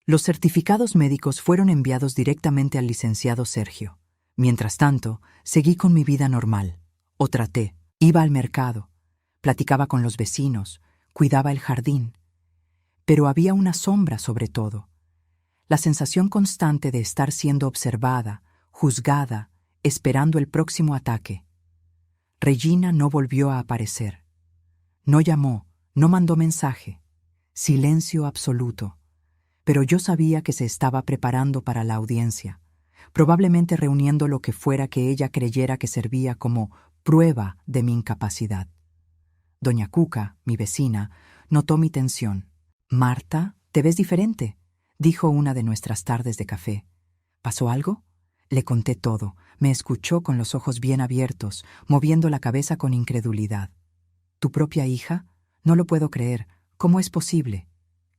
Los certificados médicos fueron enviados directamente al licenciado Sergio. Mientras tanto, seguí con mi vida normal. O traté. Iba al mercado, platicaba con los vecinos, cuidaba el jardín. Pero había una sombra sobre todo. La sensación constante de estar siendo observada, juzgada, esperando el próximo ataque. Regina no volvió a aparecer. No llamó, no mandó mensaje. Silencio absoluto. Pero yo sabía que se estaba preparando para la audiencia, probablemente reuniendo lo que fuera que ella creyera que servía como prueba de mi incapacidad. Doña Cuca, mi vecina, notó mi tensión. «Marta, te ves diferente», dijo una de nuestras tardes de café. «¿Pasó algo?» Le conté todo. Me escuchó con los ojos bien abiertos, moviendo la cabeza con incredulidad. «¿Tu propia hija? No lo puedo creer. ¿Cómo es posible?»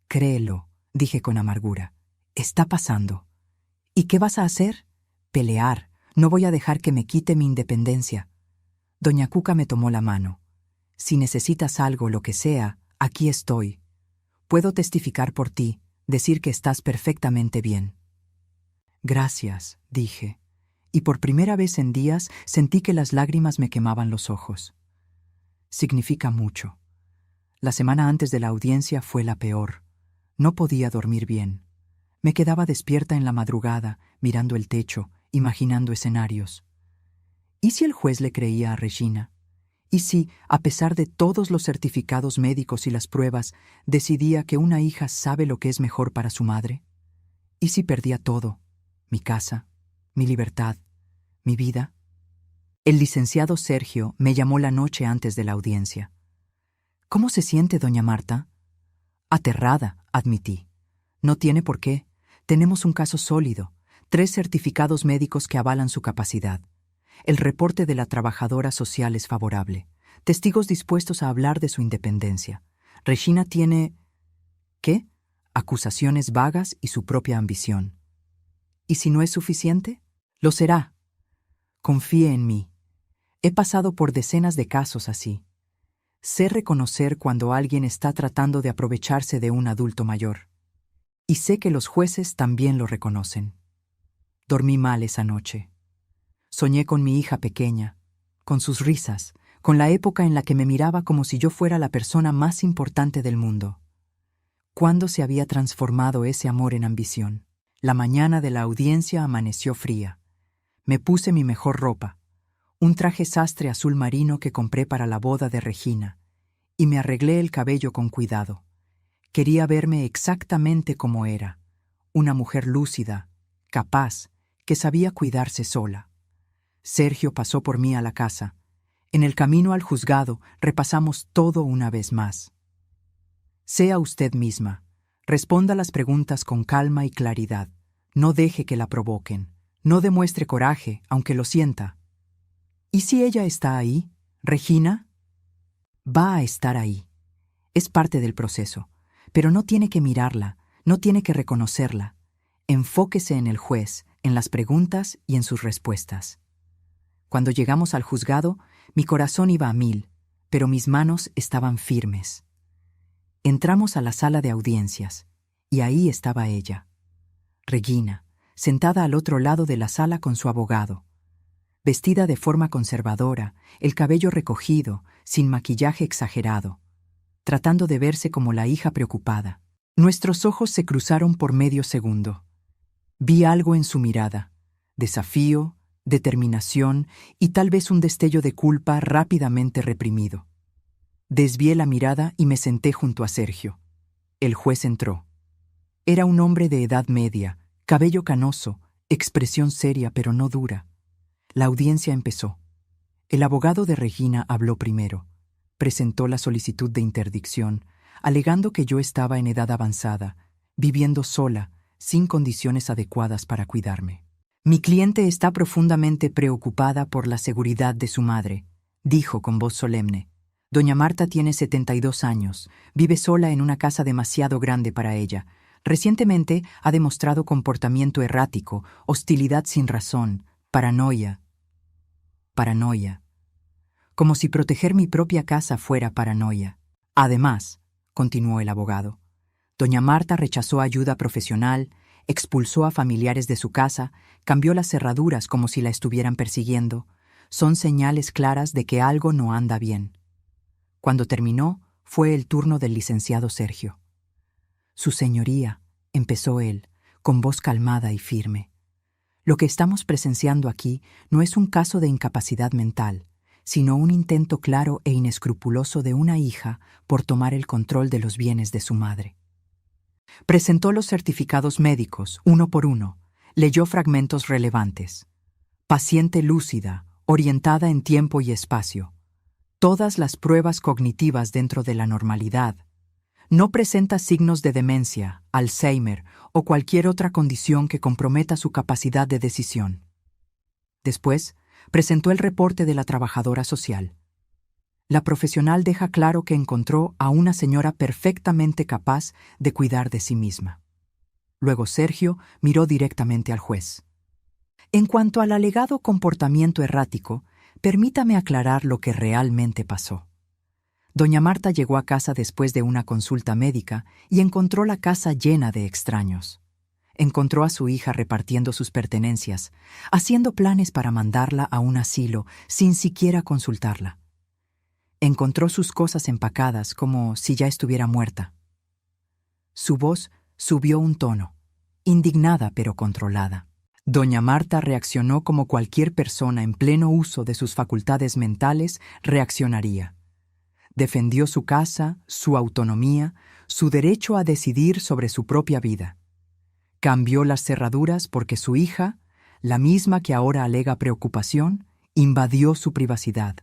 «Créelo», dije con amargura. «Está pasando». «¿Y qué vas a hacer?» «Pelear. No voy a dejar que me quite mi independencia». Doña Cuca me tomó la mano. «Si necesitas algo, lo que sea, aquí estoy. Puedo testificar por ti, decir que estás perfectamente bien». «Gracias», dije, y por primera vez en días sentí que las lágrimas me quemaban los ojos. Significa mucho. La semana antes de la audiencia fue la peor. No podía dormir bien. Me quedaba despierta en la madrugada, mirando el techo, imaginando escenarios. ¿Y si el juez le creía a Regina? ¿Y si, a pesar de todos los certificados médicos y las pruebas, decidía que una hija sabe lo que es mejor para su madre? ¿Y si perdía todo? Mi casa, mi libertad, mi vida. El licenciado Sergio me llamó la noche antes de la audiencia. «¿Cómo se siente, doña Marta?» «Aterrada», admití. «No tiene por qué. Tenemos un caso sólido, 3 certificados médicos que avalan su capacidad. El reporte de la trabajadora social es favorable. Testigos dispuestos a hablar de su independencia. Regina tiene... ¿qué? Acusaciones vagas y su propia ambición. ¿Y si no es suficiente? Lo será. Confíe en mí. He pasado por decenas de casos así. Sé reconocer cuando alguien está tratando de aprovecharse de un adulto mayor. Y sé que los jueces también lo reconocen. Dormí mal esa noche. Soñé con mi hija pequeña, con sus risas, con la época en la que me miraba como si yo fuera la persona más importante del mundo. ¿Cuándo se había transformado ese amor en ambición? La mañana de la audiencia amaneció fría. Me puse mi mejor ropa, un traje sastre azul marino que compré para la boda de Regina, y me arreglé el cabello con cuidado. Quería verme exactamente como era, una mujer lúcida, capaz, que sabía cuidarse sola. Sergio pasó por mí a la casa. En el camino al juzgado repasamos todo una vez más. Sea usted misma. Responda las preguntas con calma y claridad. No deje que la provoquen. No demuestre coraje, aunque lo sienta. ¿Y si ella está ahí? ¿Regina? Va a estar ahí. Es parte del proceso. Pero no tiene que mirarla, no tiene que reconocerla. Enfóquese en el juez, en las preguntas y en sus respuestas. Cuando llegamos al juzgado, mi corazón iba a 1000, pero mis manos estaban firmes. Entramos a la sala de audiencias, y ahí estaba ella. Regina, sentada al otro lado de la sala con su abogado. Vestida de forma conservadora, el cabello recogido, sin maquillaje exagerado, tratando de verse como la hija preocupada. Nuestros ojos se cruzaron por medio segundo. Vi algo en su mirada, desafío, determinación y tal vez un destello de culpa rápidamente reprimido. Desvié la mirada y me senté junto a Sergio. El juez entró. Era un hombre de edad media, cabello canoso, expresión seria pero no dura. La audiencia empezó. El abogado de Regina habló primero. Presentó la solicitud de interdicción, alegando que yo estaba en edad avanzada, viviendo sola, sin condiciones adecuadas para cuidarme. Mi cliente está profundamente preocupada por la seguridad de su madre, dijo con voz solemne. Doña Marta tiene 72 años, vive sola en una casa demasiado grande para ella. Recientemente ha demostrado comportamiento errático, hostilidad sin razón, paranoia. Como si proteger mi propia casa fuera paranoia. Además, continuó el abogado, doña Marta rechazó ayuda profesional, expulsó a familiares de su casa, cambió las cerraduras como si la estuvieran persiguiendo. Son señales claras de que algo no anda bien. Cuando terminó, fue el turno del licenciado Sergio. Su señoría, empezó él, con voz calmada y firme. Lo que estamos presenciando aquí no es un caso de incapacidad mental, sino un intento claro e inescrupuloso de una hija por tomar el control de los bienes de su madre. Presentó los certificados médicos, uno por uno, leyó fragmentos relevantes. Paciente lúcida, orientada en tiempo y espacio. Todas las pruebas cognitivas dentro de la normalidad. No presenta signos de demencia, Alzheimer o cualquier otra condición que comprometa su capacidad de decisión. Después, presentó el reporte de la trabajadora social. La profesional deja claro que encontró a una señora perfectamente capaz de cuidar de sí misma. Luego Sergio miró directamente al juez. En cuanto al alegado comportamiento errático, permítame aclarar lo que realmente pasó. Doña Marta llegó a casa después de una consulta médica y encontró la casa llena de extraños. Encontró a su hija repartiendo sus pertenencias, haciendo planes para mandarla a un asilo sin siquiera consultarla. Encontró sus cosas empacadas como si ya estuviera muerta. Su voz subió un tono, indignada pero controlada. Doña Marta reaccionó como cualquier persona en pleno uso de sus facultades mentales reaccionaría. Defendió su casa, su autonomía, su derecho a decidir sobre su propia vida. Cambió las cerraduras porque su hija, la misma que ahora alega preocupación, invadió su privacidad.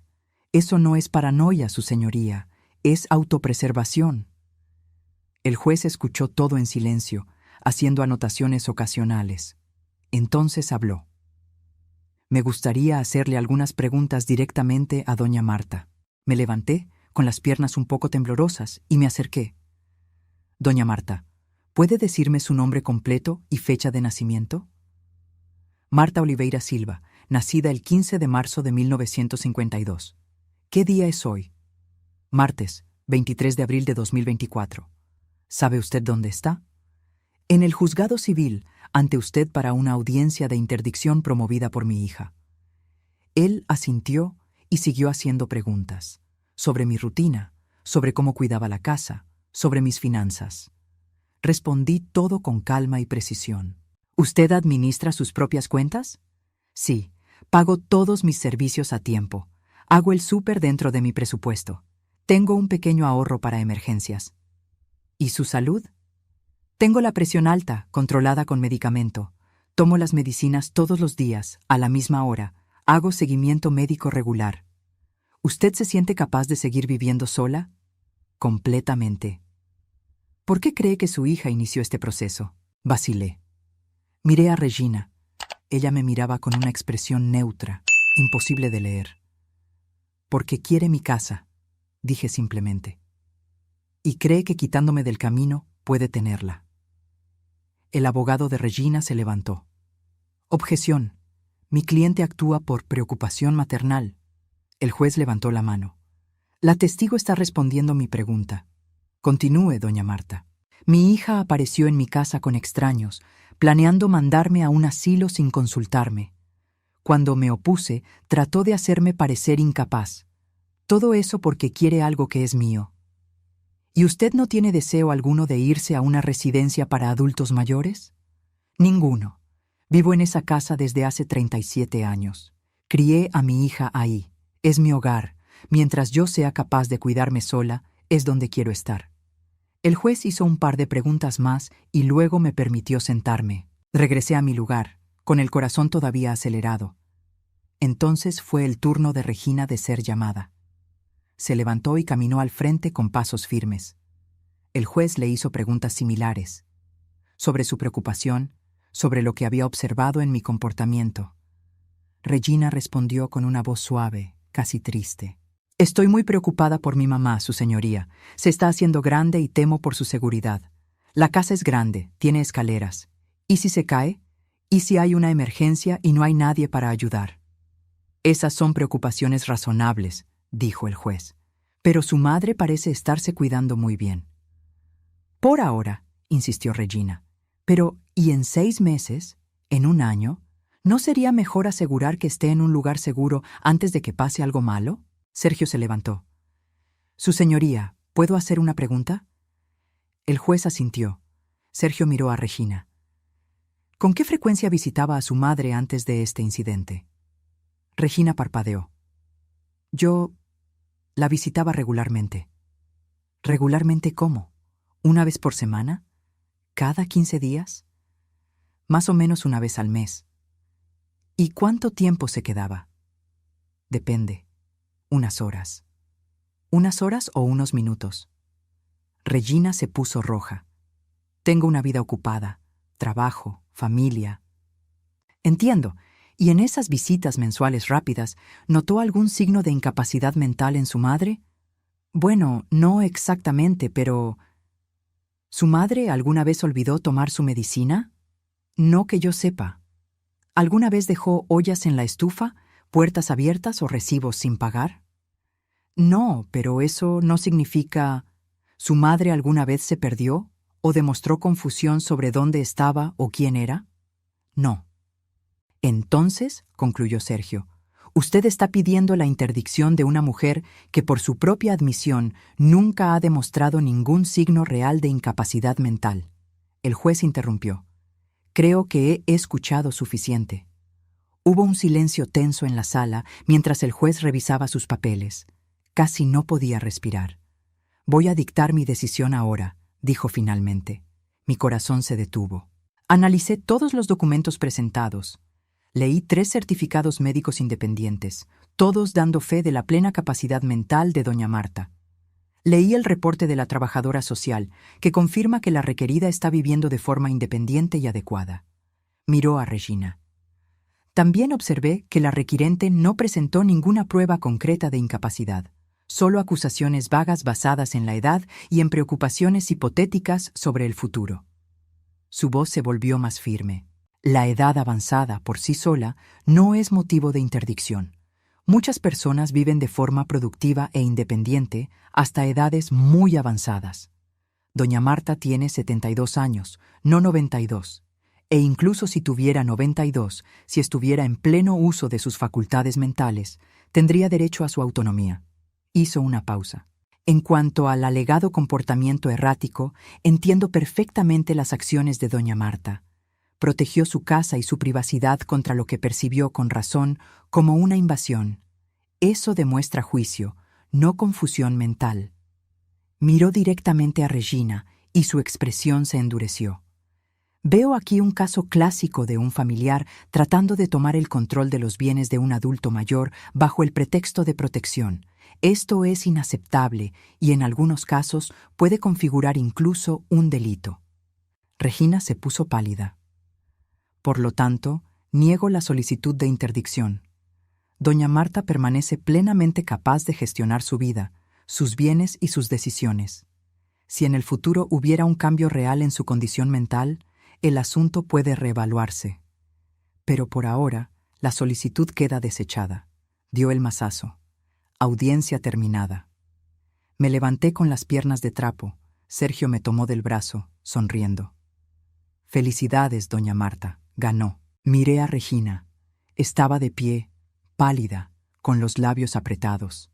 Eso no es paranoia, su señoría, es autopreservación. El juez escuchó todo en silencio, haciendo anotaciones ocasionales. Entonces habló. Me gustaría hacerle algunas preguntas directamente a doña Marta. Me levanté, con las piernas un poco temblorosas, y me acerqué. Doña Marta, ¿puede decirme su nombre completo y fecha de nacimiento? Marta Oliveira Silva, nacida el 15 de marzo de 1952. ¿Qué día es hoy? Martes, 23 de abril de 2024. ¿Sabe usted dónde está? En el juzgado civil, ante usted para una audiencia de interdicción promovida por mi hija. Él asintió y siguió haciendo preguntas. Sobre mi rutina, sobre cómo cuidaba la casa, sobre mis finanzas. Respondí todo con calma y precisión. ¿Usted administra sus propias cuentas? Sí, pago todos mis servicios a tiempo. Hago el súper dentro de mi presupuesto. Tengo un pequeño ahorro para emergencias. ¿Y su salud? Tengo la presión alta, controlada con medicamento. Tomo las medicinas todos los días, a la misma hora. Hago seguimiento médico regular. ¿Usted se siente capaz de seguir viviendo sola? Completamente. ¿Por qué cree que su hija inició este proceso? Vacilé. Miré a Regina. Ella me miraba con una expresión neutra, imposible de leer. Porque quiere mi casa, dije simplemente. Y cree que quitándome del camino puede tenerla. El abogado de Regina se levantó. Objeción. Mi cliente actúa por preocupación maternal. El juez levantó la mano. La testigo está respondiendo mi pregunta. Continúe, doña Marta. Mi hija apareció en mi casa con extraños, planeando mandarme a un asilo sin consultarme. Cuando me opuse, trató de hacerme parecer incapaz. Todo eso porque quiere algo que es mío. ¿Y usted no tiene deseo alguno de irse a una residencia para adultos mayores? Ninguno. Vivo en esa casa desde hace 37 años. Crié a mi hija ahí. Es mi hogar. Mientras yo sea capaz de cuidarme sola, es donde quiero estar. El juez hizo un par de preguntas más y luego me permitió sentarme. Regresé a mi lugar, con el corazón todavía acelerado. Entonces fue el turno de Regina de ser llamada. Se levantó y caminó al frente con pasos firmes. El juez le hizo preguntas similares, sobre su preocupación, sobre lo que había observado en mi comportamiento. Regina respondió con una voz suave, casi triste. Estoy muy preocupada por mi mamá, su señoría. Se está haciendo grande y temo por su seguridad. La casa es grande, tiene escaleras. ¿Y si se cae? ¿Y si hay una emergencia y no hay nadie para ayudar? Esas son preocupaciones razonables, dijo el juez. Pero su madre parece estarse cuidando muy bien. Por ahora, insistió Regina. Pero, ¿y en 6 meses? ¿En un año? ¿No sería mejor asegurar que esté en un lugar seguro antes de que pase algo malo? Sergio se levantó. Su señoría, ¿puedo hacer una pregunta? El juez asintió. Sergio miró a Regina. ¿Con qué frecuencia visitaba a su madre antes de este incidente? Regina parpadeó. Yo la visitaba regularmente. ¿Regularmente cómo? ¿Una vez por semana? ¿Cada 15 días? Más o menos una vez al mes. ¿Y cuánto tiempo se quedaba? Depende. Unas horas. ¿Unas horas o unos minutos? Regina se puso roja. Tengo una vida ocupada, trabajo, familia. Entiendo. ¿Y en esas visitas mensuales rápidas, notó algún signo de incapacidad mental en su madre? Bueno, no exactamente, pero... ¿Su madre alguna vez olvidó tomar su medicina? No que yo sepa. ¿Alguna vez dejó ollas en la estufa, puertas abiertas o recibos sin pagar? No, pero eso no significa... ¿Su madre alguna vez se perdió o demostró confusión sobre dónde estaba o quién era? No. Entonces, concluyó Sergio, usted está pidiendo la interdicción de una mujer que por su propia admisión nunca ha demostrado ningún signo real de incapacidad mental. El juez interrumpió. Creo que he escuchado suficiente. Hubo un silencio tenso en la sala mientras el juez revisaba sus papeles. Casi no podía respirar. Voy a dictar mi decisión ahora, dijo finalmente. Mi corazón se detuvo. Analicé todos los documentos presentados. Leí 3 certificados médicos independientes, todos dando fe de la plena capacidad mental de doña Marta. Leí el reporte de la trabajadora social, que confirma que la requerida está viviendo de forma independiente y adecuada. Miró a Regina. También observé que la requirente no presentó ninguna prueba concreta de incapacidad, solo acusaciones vagas basadas en la edad y en preocupaciones hipotéticas sobre el futuro. Su voz se volvió más firme. La edad avanzada por sí sola no es motivo de interdicción. Muchas personas viven de forma productiva e independiente hasta edades muy avanzadas. Doña Marta tiene 72 años, no 92, e incluso si tuviera 92, si estuviera en pleno uso de sus facultades mentales, tendría derecho a su autonomía. Hizo una pausa. En cuanto al alegado comportamiento errático, entiendo perfectamente las acciones de doña Marta. Protegió su casa y su privacidad contra lo que percibió con razón como una invasión. Eso demuestra juicio, no confusión mental. Miró directamente a Regina y su expresión se endureció. Veo aquí un caso clásico de un familiar tratando de tomar el control de los bienes de un adulto mayor bajo el pretexto de protección, Esto es inaceptable y en algunos casos puede configurar incluso un delito. Regina se puso pálida. Por lo tanto, niego la solicitud de interdicción. Doña Marta permanece plenamente capaz de gestionar su vida, sus bienes y sus decisiones. Si en el futuro hubiera un cambio real en su condición mental, el asunto puede reevaluarse. Pero por ahora, la solicitud queda desechada. Dio el mazazo. Audiencia terminada. Me levanté con las piernas de trapo. Sergio me tomó del brazo, sonriendo. Felicidades, doña Marta. Ganó. Miré a Regina. Estaba de pie, pálida, con los labios apretados.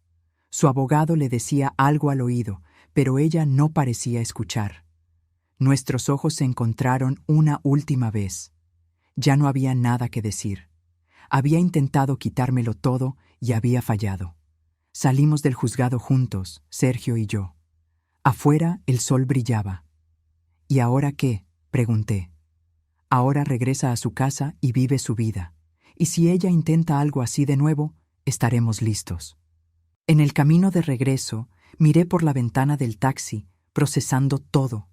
Su abogado le decía algo al oído, pero ella no parecía escuchar. Nuestros ojos se encontraron una última vez. Ya no había nada que decir. Había intentado quitármelo todo y había fallado. Salimos del juzgado juntos, Sergio y yo. Afuera el sol brillaba. ¿Y ahora qué?, pregunté. Ahora regresa a su casa y vive su vida. Y si ella intenta algo así de nuevo, estaremos listos. En el camino de regreso, miré por la ventana del taxi, procesando todo.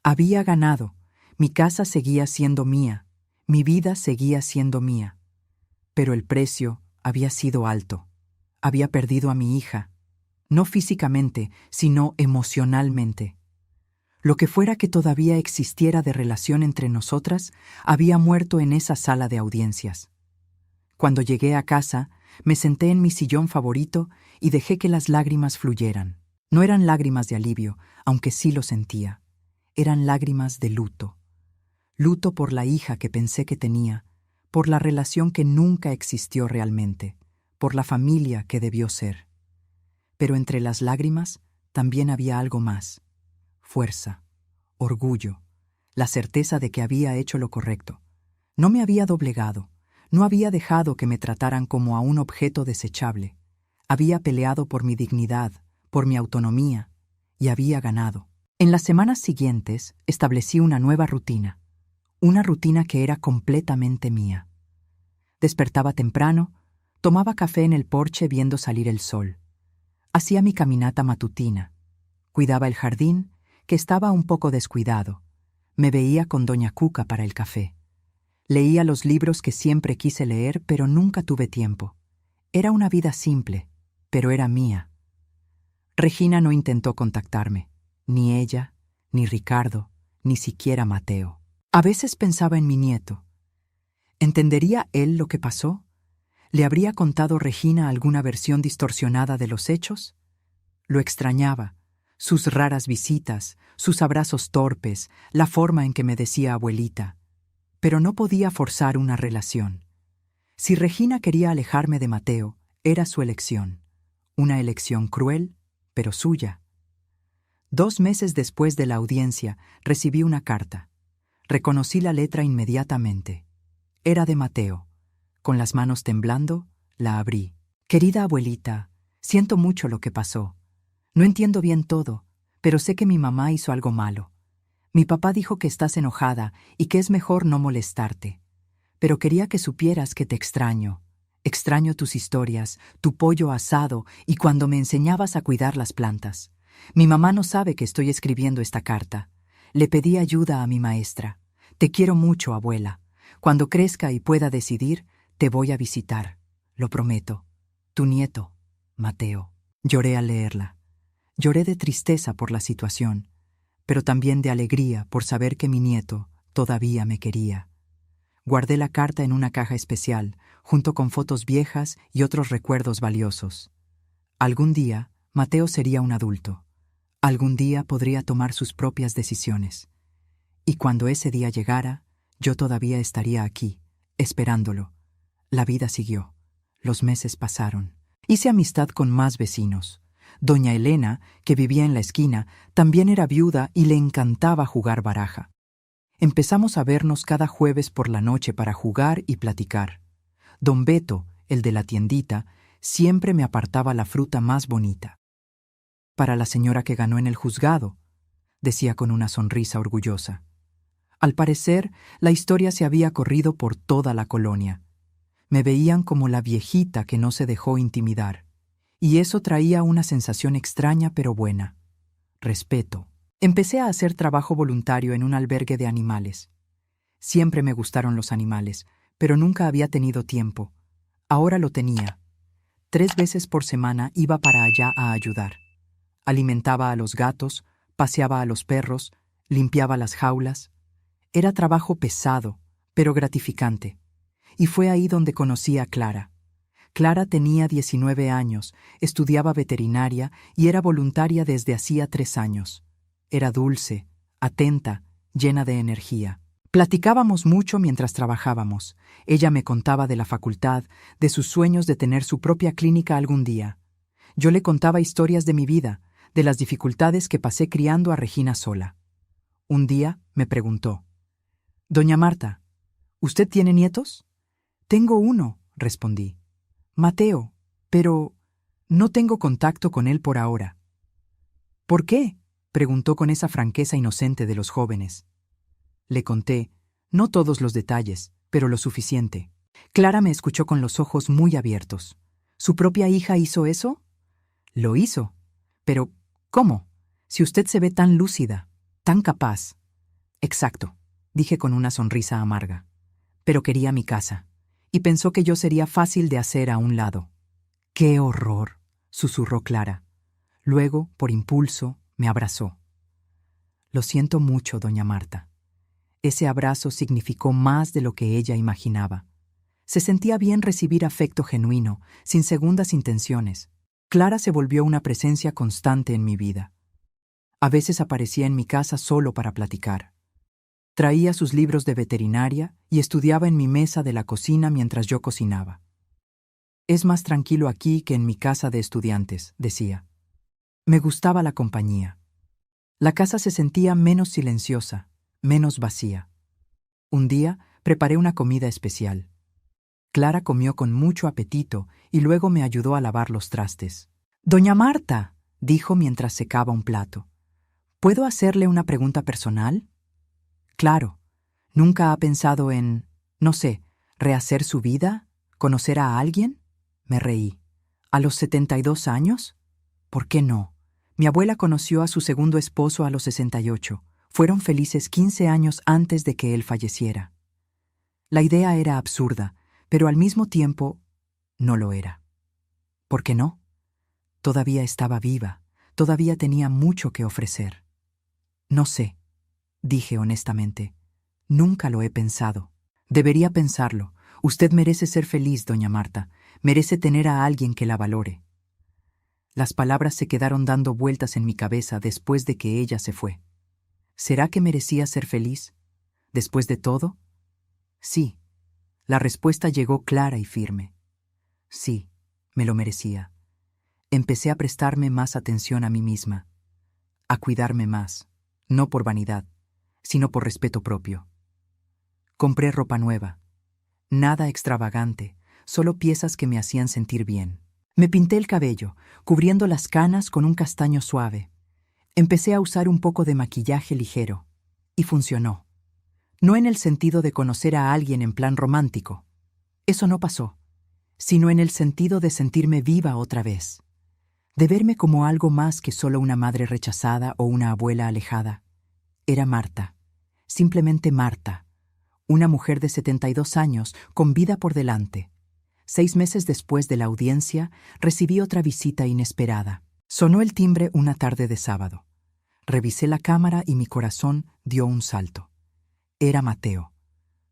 Había ganado. Mi casa seguía siendo mía. Mi vida seguía siendo mía. Pero el precio había sido alto. Había perdido a mi hija. No físicamente, sino emocionalmente. Lo que fuera que todavía existiera de relación entre nosotras había muerto en esa sala de audiencias. Cuando llegué a casa, me senté en mi sillón favorito y dejé que las lágrimas fluyeran. No eran lágrimas de alivio, aunque sí lo sentía. Eran lágrimas de luto. Luto por la hija que pensé que tenía, por la relación que nunca existió realmente, por la familia que debió ser. Pero entre las lágrimas también había algo más. Fuerza, orgullo, la certeza de que había hecho lo correcto. No me había doblegado, no había dejado que me trataran como a un objeto desechable. Había peleado por mi dignidad, por mi autonomía, y había ganado. En las semanas siguientes establecí una nueva rutina, una rutina que era completamente mía. Despertaba temprano, tomaba café en el porche viendo salir el sol. Hacía mi caminata matutina, cuidaba el jardín, que estaba un poco descuidado. Me veía con doña Cuca para el café. Leía los libros que siempre quise leer, pero nunca tuve tiempo. Era una vida simple, pero era mía. Regina no intentó contactarme, ni ella, ni Ricardo, ni siquiera Mateo. A veces pensaba en mi nieto. ¿Entendería él lo que pasó? ¿Le habría contado Regina alguna versión distorsionada de los hechos? Lo extrañaba. Sus raras visitas, sus abrazos torpes, la forma en que me decía abuelita. Pero no podía forzar una relación. Si Regina quería alejarme de Mateo, era su elección. Una elección cruel, pero suya. 2 meses después de la audiencia, recibí una carta. Reconocí la letra inmediatamente. Era de Mateo. Con las manos temblando, la abrí. Querida abuelita, siento mucho lo que pasó. No entiendo bien todo, pero sé que mi mamá hizo algo malo. Mi papá dijo que estás enojada y que es mejor no molestarte. Pero quería que supieras que te extraño. Extraño tus historias, tu pollo asado y cuando me enseñabas a cuidar las plantas. Mi mamá no sabe que estoy escribiendo esta carta. Le pedí ayuda a mi maestra. Te quiero mucho, abuela. Cuando crezca y pueda decidir, te voy a visitar. Lo prometo. Tu nieto, Mateo. Lloré al leerla. Lloré de tristeza por la situación, pero también de alegría por saber que mi nieto todavía me quería. Guardé la carta en una caja especial, junto con fotos viejas y otros recuerdos valiosos. Algún día, Mateo sería un adulto. Algún día podría tomar sus propias decisiones. Y cuando ese día llegara, yo todavía estaría aquí, esperándolo. La vida siguió. Los meses pasaron. Hice amistad con más vecinos. Doña Elena, que vivía en la esquina, también era viuda y le encantaba jugar baraja. Empezamos a vernos cada jueves por la noche para jugar y platicar. Don Beto, el de la tiendita, siempre me apartaba la fruta más bonita. Para la señora que ganó en el juzgado, decía con una sonrisa orgullosa. Al parecer, la historia se había corrido por toda la colonia. Me veían como la viejita que no se dejó intimidar. Y eso traía una sensación extraña pero buena. Respeto. Empecé a hacer trabajo voluntario en un albergue de animales. Siempre me gustaron los animales, pero nunca había tenido tiempo. Ahora lo tenía. 3 veces por semana iba para allá a ayudar. Alimentaba a los gatos, paseaba a los perros, limpiaba las jaulas. Era trabajo pesado, pero gratificante. Y fue ahí donde conocí a Clara. Clara tenía 19 años, estudiaba veterinaria y era voluntaria desde hacía 3 años. Era dulce, atenta, llena de energía. Platicábamos mucho mientras trabajábamos. Ella me contaba de la facultad, de sus sueños de tener su propia clínica algún día. Yo le contaba historias de mi vida, de las dificultades que pasé criando a Regina sola. Un día me preguntó: «Doña Marta, ¿usted tiene nietos?» «Tengo uno», respondí. «Mateo, pero no tengo contacto con él por ahora». «¿Por qué?», preguntó con esa franqueza inocente de los jóvenes. Le conté, no todos los detalles, pero lo suficiente. Clara me escuchó con los ojos muy abiertos. ¿Su propia hija hizo eso? Lo hizo. Pero, ¿cómo? Si usted se ve tan lúcida, tan capaz. Exacto, dije con una sonrisa amarga. Pero quería mi casa, y pensó que yo sería fácil de hacer a un lado. ¡Qué horror!, susurró Clara. Luego, por impulso, me abrazó. Lo siento mucho, doña Marta. Ese abrazo significó más de lo que ella imaginaba. Se sentía bien recibir afecto genuino, sin segundas intenciones. Clara se volvió una presencia constante en mi vida. A veces aparecía en mi casa solo para platicar. Traía sus libros de veterinaria y estudiaba en mi mesa de la cocina mientras yo cocinaba. «Es más tranquilo aquí que en mi casa de estudiantes», decía. Me gustaba la compañía. La casa se sentía menos silenciosa, menos vacía. Un día preparé una comida especial. Clara comió con mucho apetito y luego me ayudó a lavar los trastes. «Doña Marta», dijo mientras secaba un plato, «¿puedo hacerle una pregunta personal?» «Claro. ¿Nunca ha pensado en, no sé, rehacer su vida? ¿Conocer a alguien?» Me reí. ¿A los 72 años? ¿Por qué no? Mi abuela conoció a su segundo esposo a los 68. Fueron felices 15 años antes de que él falleciera. La idea era absurda, pero al mismo tiempo no lo era. ¿Por qué no? Todavía estaba viva, todavía tenía mucho que ofrecer. No sé, dije honestamente. Nunca lo he pensado. Debería pensarlo. Usted merece ser feliz, doña Marta. Merece tener a alguien que la valore. Las palabras se quedaron dando vueltas en mi cabeza después de que ella se fue. ¿Será que merecía ser feliz? ¿Después de todo? Sí. La respuesta llegó clara y firme. Sí, me lo merecía. Empecé a prestarme más atención a mí misma, a cuidarme más, no por vanidad, sino por respeto propio. Compré ropa nueva. Nada extravagante, solo piezas que me hacían sentir bien. Me pinté el cabello, cubriendo las canas con un castaño suave. Empecé a usar un poco de maquillaje ligero, y funcionó. No en el sentido de conocer a alguien en plan romántico. Eso no pasó, sino en el sentido de sentirme viva otra vez, de verme como algo más que solo una madre rechazada o una abuela alejada. Era Marta, simplemente Marta, una mujer de 72 años con vida por delante. 6 meses después de la audiencia, recibí otra visita inesperada. Sonó el timbre una tarde de sábado. Revisé la cámara y mi corazón dio un salto. Era Mateo,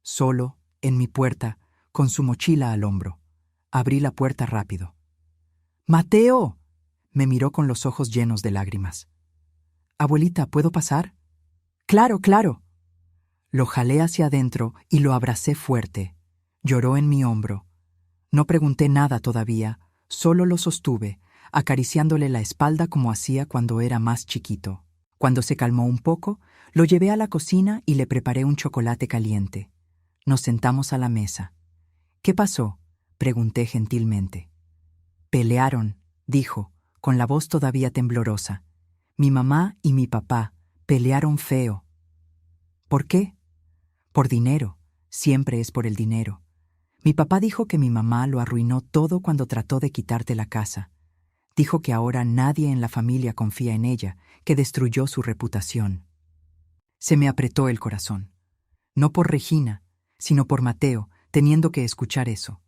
solo, en mi puerta, con su mochila al hombro. Abrí la puerta rápido. «¡Mateo!», me miró con los ojos llenos de lágrimas. «Abuelita, ¿puedo pasar?» «Claro, claro». Lo jalé hacia adentro y lo abracé fuerte. Lloró en mi hombro. No pregunté nada todavía, solo lo sostuve, acariciándole la espalda como hacía cuando era más chiquito. Cuando se calmó un poco, lo llevé a la cocina y le preparé un chocolate caliente. Nos sentamos a la mesa. «¿Qué pasó?», pregunté gentilmente. «Pelearon», dijo, con la voz todavía temblorosa. «Mi mamá y mi papá pelearon feo». «¿Por qué?» «Por dinero. Siempre es por el dinero. Mi papá dijo que mi mamá lo arruinó todo cuando trató de quitarte la casa. Dijo que ahora nadie en la familia confía en ella, que destruyó su reputación. Se me apretó el corazón. No por Regina, sino por Mateo, teniendo que escuchar eso.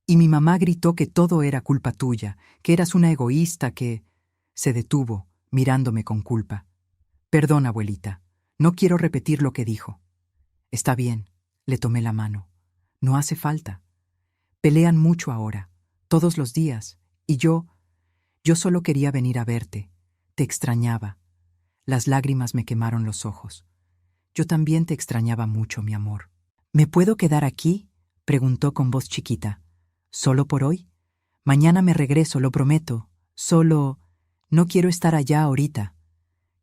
Y mi mamá gritó que todo era culpa tuya, que eras una egoísta, que... Se detuvo, mirándome con culpa. Perdón, abuelita, no quiero repetir lo que dijo. Está bien, le tomé la mano. No hace falta. Pelean mucho ahora, todos los días, y yo solo quería venir a verte. Te extrañaba. Las lágrimas me quemaron los ojos. Yo también te extrañaba mucho, mi amor. ¿Me puedo quedar aquí?, preguntó con voz chiquita. ¿Solo por hoy? Mañana me regreso, lo prometo. Solo... no quiero estar allá ahorita.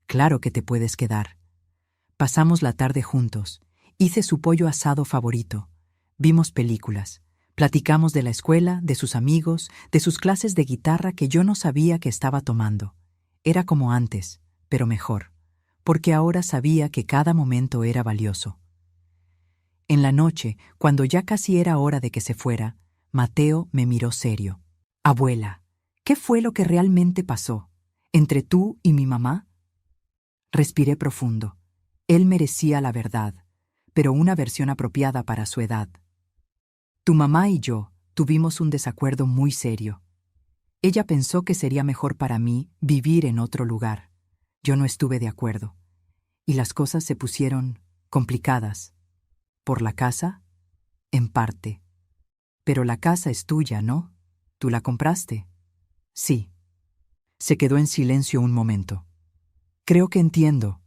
Claro que te puedes quedar. Pasamos la tarde juntos. Hice su pollo asado favorito. Vimos películas. Platicamos de la escuela, de sus amigos, de sus clases de guitarra que yo no sabía que estaba tomando. Era como antes, pero mejor, porque ahora sabía que cada momento era valioso. En la noche, cuando ya casi era hora de que se fuera, Mateo me miró serio. Abuela, ¿qué fue lo que realmente pasó? ¿Entre tú y mi mamá? Respiré profundo. Él merecía la verdad, pero una versión apropiada para su edad. Tu mamá y yo tuvimos un desacuerdo muy serio. Ella pensó que sería mejor para mí vivir en otro lugar. Yo no estuve de acuerdo. Y las cosas se pusieron complicadas. ¿Por la casa? En parte. Pero la casa es tuya, ¿no? ¿Tú la compraste? Sí. Se quedó en silencio un momento. Creo que entiendo.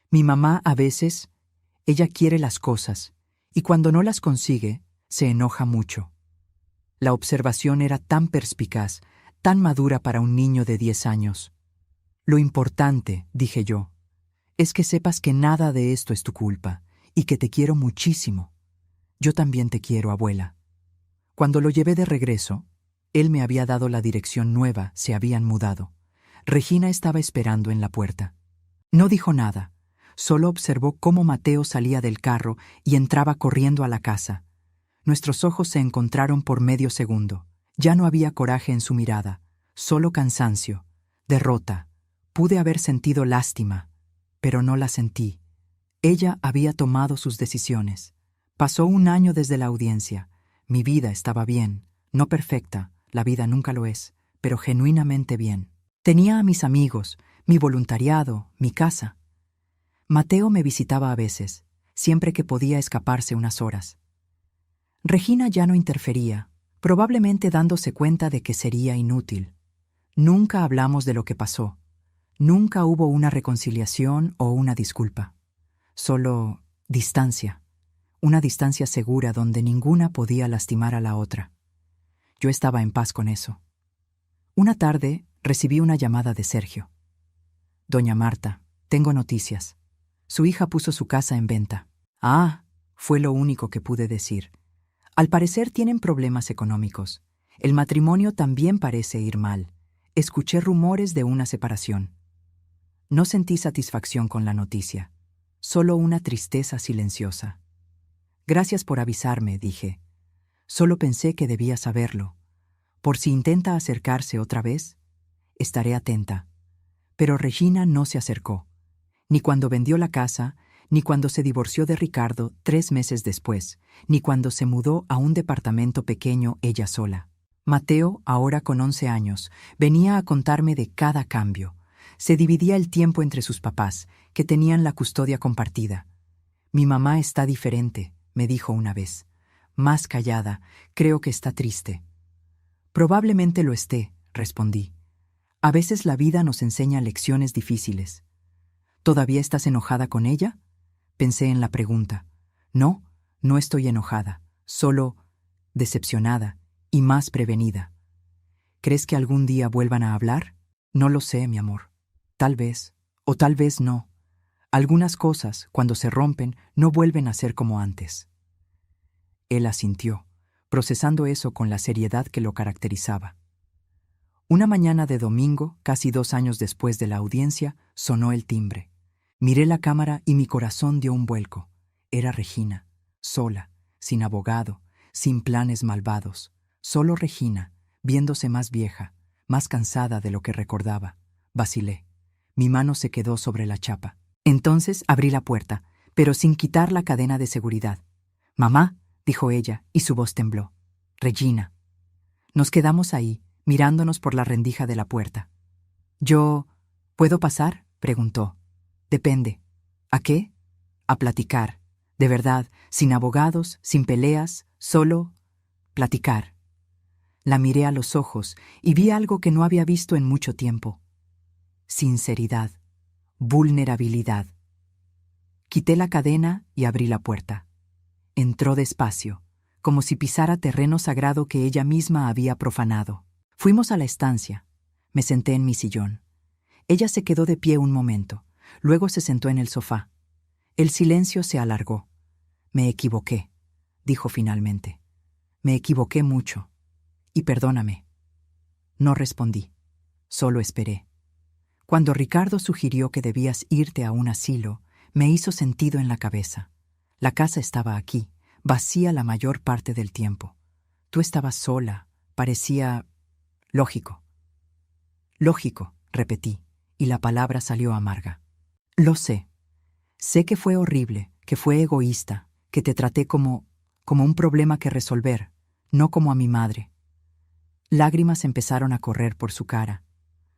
Mi mamá a veces, ella quiere las cosas, y cuando no las consigue, se enoja mucho. La observación era tan perspicaz, tan madura para un niño de 10 años. Lo importante, dije yo, es que sepas que nada de esto es tu culpa, y que te quiero muchísimo. Yo también te quiero, abuela. Cuando lo llevé de regreso, él me había dado la dirección nueva, se habían mudado. Regina estaba esperando en la puerta. No dijo nada, solo observó cómo Mateo salía del carro y entraba corriendo a la casa. Nuestros ojos se encontraron por medio segundo. Ya no había coraje en su mirada, solo cansancio, derrota. Pude haber sentido lástima, pero no la sentí. Ella había tomado sus decisiones. Pasó un año desde la audiencia. Mi vida estaba bien, no perfecta, la vida nunca lo es, pero genuinamente bien. Tenía a mis amigos, mi voluntariado, mi casa. Mateo me visitaba a veces, siempre que podía escaparse unas horas. Regina ya no interfería, probablemente dándose cuenta de que sería inútil. Nunca hablamos de lo que pasó. Nunca hubo una reconciliación o una disculpa. Solo distancia. Una distancia segura donde ninguna podía lastimar a la otra. Yo estaba en paz con eso. Una tarde recibí una llamada de Sergio. Doña Marta, tengo noticias. Su hija puso su casa en venta. Ah, fue lo único que pude decir. Al parecer tienen problemas económicos. El matrimonio también parece ir mal. Escuché rumores de una separación. No sentí satisfacción con la noticia, solo una tristeza silenciosa. Gracias por avisarme, dije. Solo pensé que debía saberlo. Por si intenta acercarse otra vez, estaré atenta. Pero Regina no se acercó, ni cuando vendió la casa, ni cuando se divorció de Ricardo 3 meses después, ni cuando se mudó a un departamento pequeño ella sola. Mateo, ahora con 11 años, venía a contarme de cada cambio. Se dividía el tiempo entre sus papás, que tenían la custodia compartida. Mi mamá está diferente, me dijo una vez. Más callada, creo que está triste. Probablemente lo esté, respondí. A veces la vida nos enseña lecciones difíciles. ¿Todavía estás enojada con ella? Pensé en la pregunta. No, no estoy enojada, solo decepcionada y más prevenida. ¿Crees que algún día vuelvan a hablar? No lo sé, mi amor. Tal vez, o tal vez no. Algunas cosas, cuando se rompen, no vuelven a ser como antes. Él asintió, procesando eso con la seriedad que lo caracterizaba. Una mañana de domingo, casi 2 años después de la audiencia, sonó el timbre. Miré la cámara y mi corazón dio un vuelco. Era Regina, sola, sin abogado, sin planes malvados. Solo Regina, viéndose más vieja, más cansada de lo que recordaba. Vacilé. Mi mano se quedó sobre la chapa. Entonces abrí la puerta, pero sin quitar la cadena de seguridad. «Mamá», dijo ella, y su voz tembló. «Regina». Nos quedamos ahí, mirándonos por la rendija de la puerta. «Yo... ¿puedo pasar?», preguntó. «Depende». «¿A qué?» «A platicar. De verdad, sin abogados, sin peleas, solo... platicar». La miré a los ojos y vi algo que no había visto en mucho tiempo. Sinceridad. Vulnerabilidad. Quité la cadena y abrí la puerta. Entró despacio, como si pisara terreno sagrado que ella misma había profanado. Fuimos a la estancia. Me senté en mi sillón. Ella se quedó de pie un momento, luego se sentó en el sofá. El silencio se alargó. «Me equivoqué», dijo finalmente. «Me equivoqué mucho. Y perdóname». No respondí. Solo esperé. Cuando Ricardo sugirió que debías irte a un asilo, me hizo sentido en la cabeza. La casa estaba aquí, vacía la mayor parte del tiempo. Tú estabas sola, parecía... lógico. «Lógico», repetí, y la palabra salió amarga. «Lo sé. Sé que fue horrible, que fue egoísta, que te traté como un problema que resolver, no como a mi madre». Lágrimas empezaron a correr por su cara.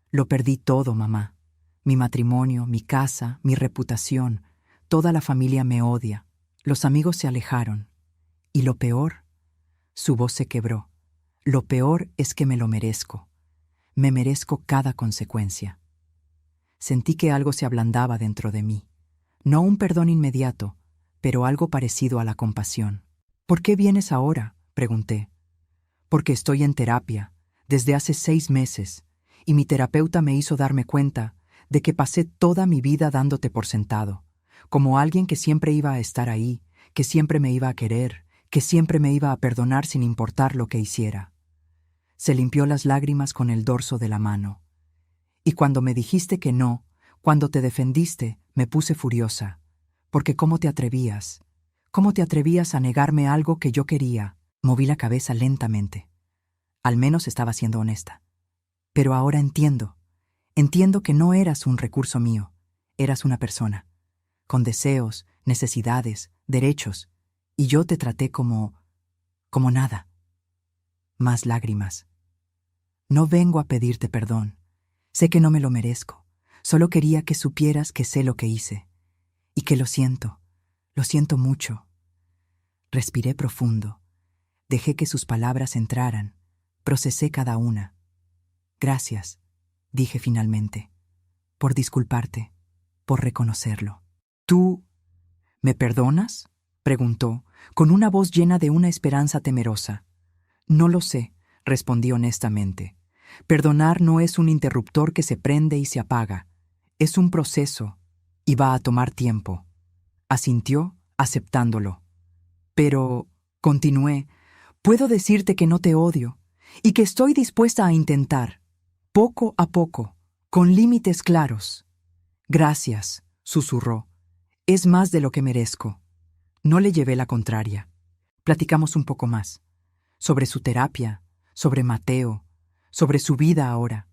«Lo perdí todo, mamá. Mi matrimonio, mi casa, mi reputación. Toda la familia me odia. Los amigos se alejaron. Y lo peor...» Su voz se quebró. «Lo peor es que me lo merezco. Me merezco cada consecuencia». Sentí que algo se ablandaba dentro de mí. No un perdón inmediato, pero algo parecido a la compasión. «¿Por qué vienes ahora?», pregunté. «Porque estoy en terapia, desde hace 6 meses, y mi terapeuta me hizo darme cuenta de que pasé toda mi vida dándote por sentado, como alguien que siempre iba a estar ahí, que siempre me iba a querer, que siempre me iba a perdonar sin importar lo que hiciera». Se limpió las lágrimas con el dorso de la mano. «Y cuando me dijiste que no, cuando te defendiste, me puse furiosa. Porque ¿cómo te atrevías? ¿Cómo te atrevías a negarme algo que yo quería?» Moví la cabeza lentamente. Al menos estaba siendo honesta. «Pero ahora entiendo. Entiendo que no eras un recurso mío. Eras una persona, con deseos, necesidades, derechos, y yo te traté como nada». Más lágrimas. «No vengo a pedirte perdón. Sé que no me lo merezco. Solo quería que supieras que sé lo que hice. Y que lo siento mucho». Respiré profundo. Dejé que sus palabras entraran. Procesé cada una. «Gracias», dije finalmente, «por disculparte, por reconocerlo». «¿Tú me perdonas?», preguntó, con una voz llena de una esperanza temerosa. «No lo sé», respondí honestamente. «Perdonar no es un interruptor que se prende y se apaga. Es un proceso, y va a tomar tiempo». Asintió, aceptándolo. «Pero», continué, «puedo decirte que no te odio, y que estoy dispuesta a intentar, poco a poco, con límites claros». «Gracias», susurró. «Es más de lo que merezco». No le llevé la contraria. Platicamos un poco más. Sobre su terapia, sobre Mateo, sobre su vida ahora.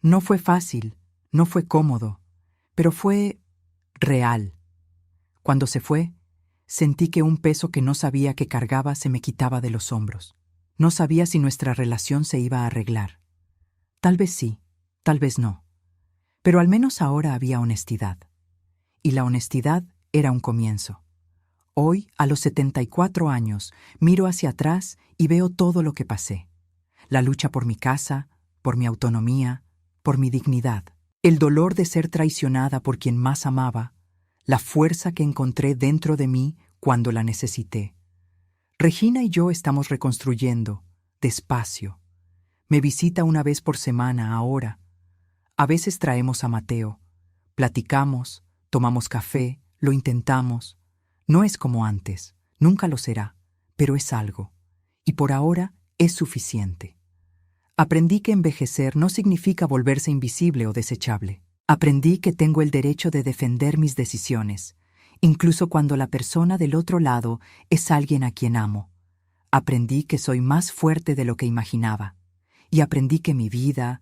No fue fácil, no fue cómodo, pero fue real. Cuando se fue, sentí que un peso que no sabía que cargaba se me quitaba de los hombros. No sabía si nuestra relación se iba a arreglar. Tal vez sí, tal vez no. Pero al menos ahora había honestidad. Y la honestidad era un comienzo. Hoy, a los 74 años, miro hacia atrás y veo todo lo que pasé. La lucha por mi casa, por mi autonomía, por mi dignidad. El dolor de ser traicionada por quien más amaba. La fuerza que encontré dentro de mí cuando la necesité. Regina y yo estamos reconstruyendo, despacio. Me visita una vez por semana ahora. A veces traemos a Mateo. Platicamos, tomamos café, lo intentamos. No es como antes, nunca lo será, pero es algo. Y por ahora es suficiente. Aprendí que envejecer no significa volverse invisible o desechable. Aprendí que tengo el derecho de defender mis decisiones, incluso cuando la persona del otro lado es alguien a quien amo. Aprendí que soy más fuerte de lo que imaginaba. Y aprendí que mi vida,